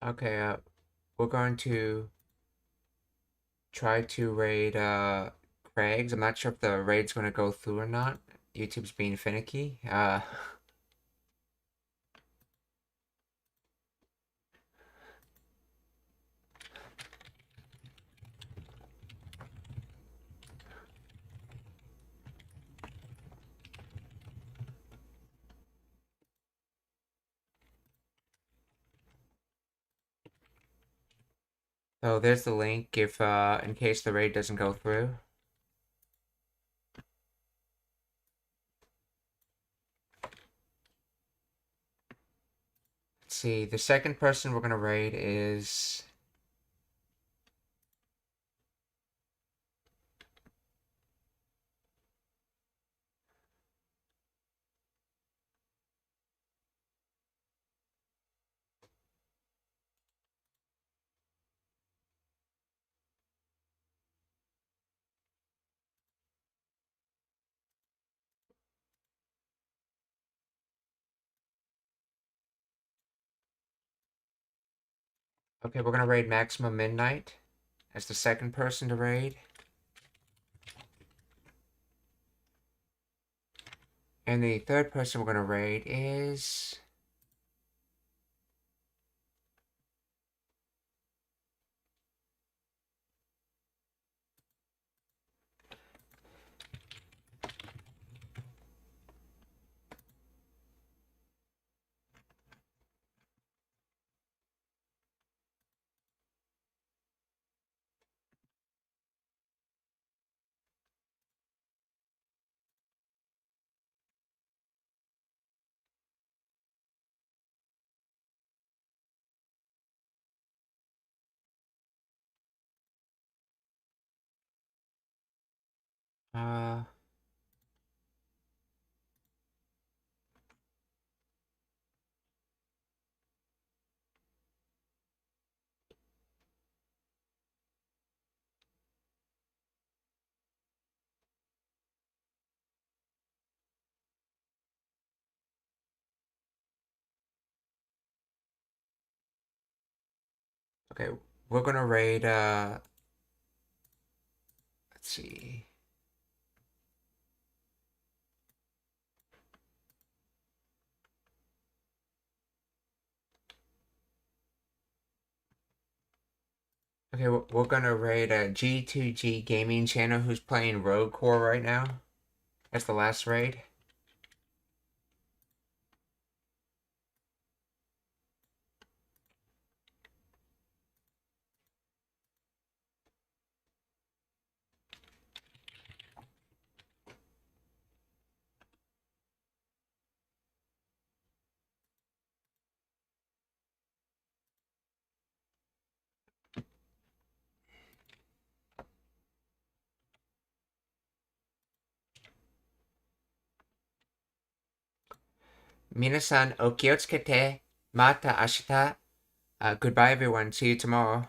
S1: Okay, we're going to try to raid Craig's. I'm not sure if the raid's going to go through or not. YouTube's being finicky. So there's the link if in case the raid doesn't go through. Let's see, the second person we're gonna raid is okay, we're gonna raid Maximum Midnight as the second person to raid. And the third person we're gonna raid is uh Okay, we're gonna raid, let's see. Okay, we're gonna raid a G2G gaming channel who's playing Rogue Core right now. That's the last raid. Minasan, okiyotsukete. Mata ashita. Goodbye, everyone. See you tomorrow.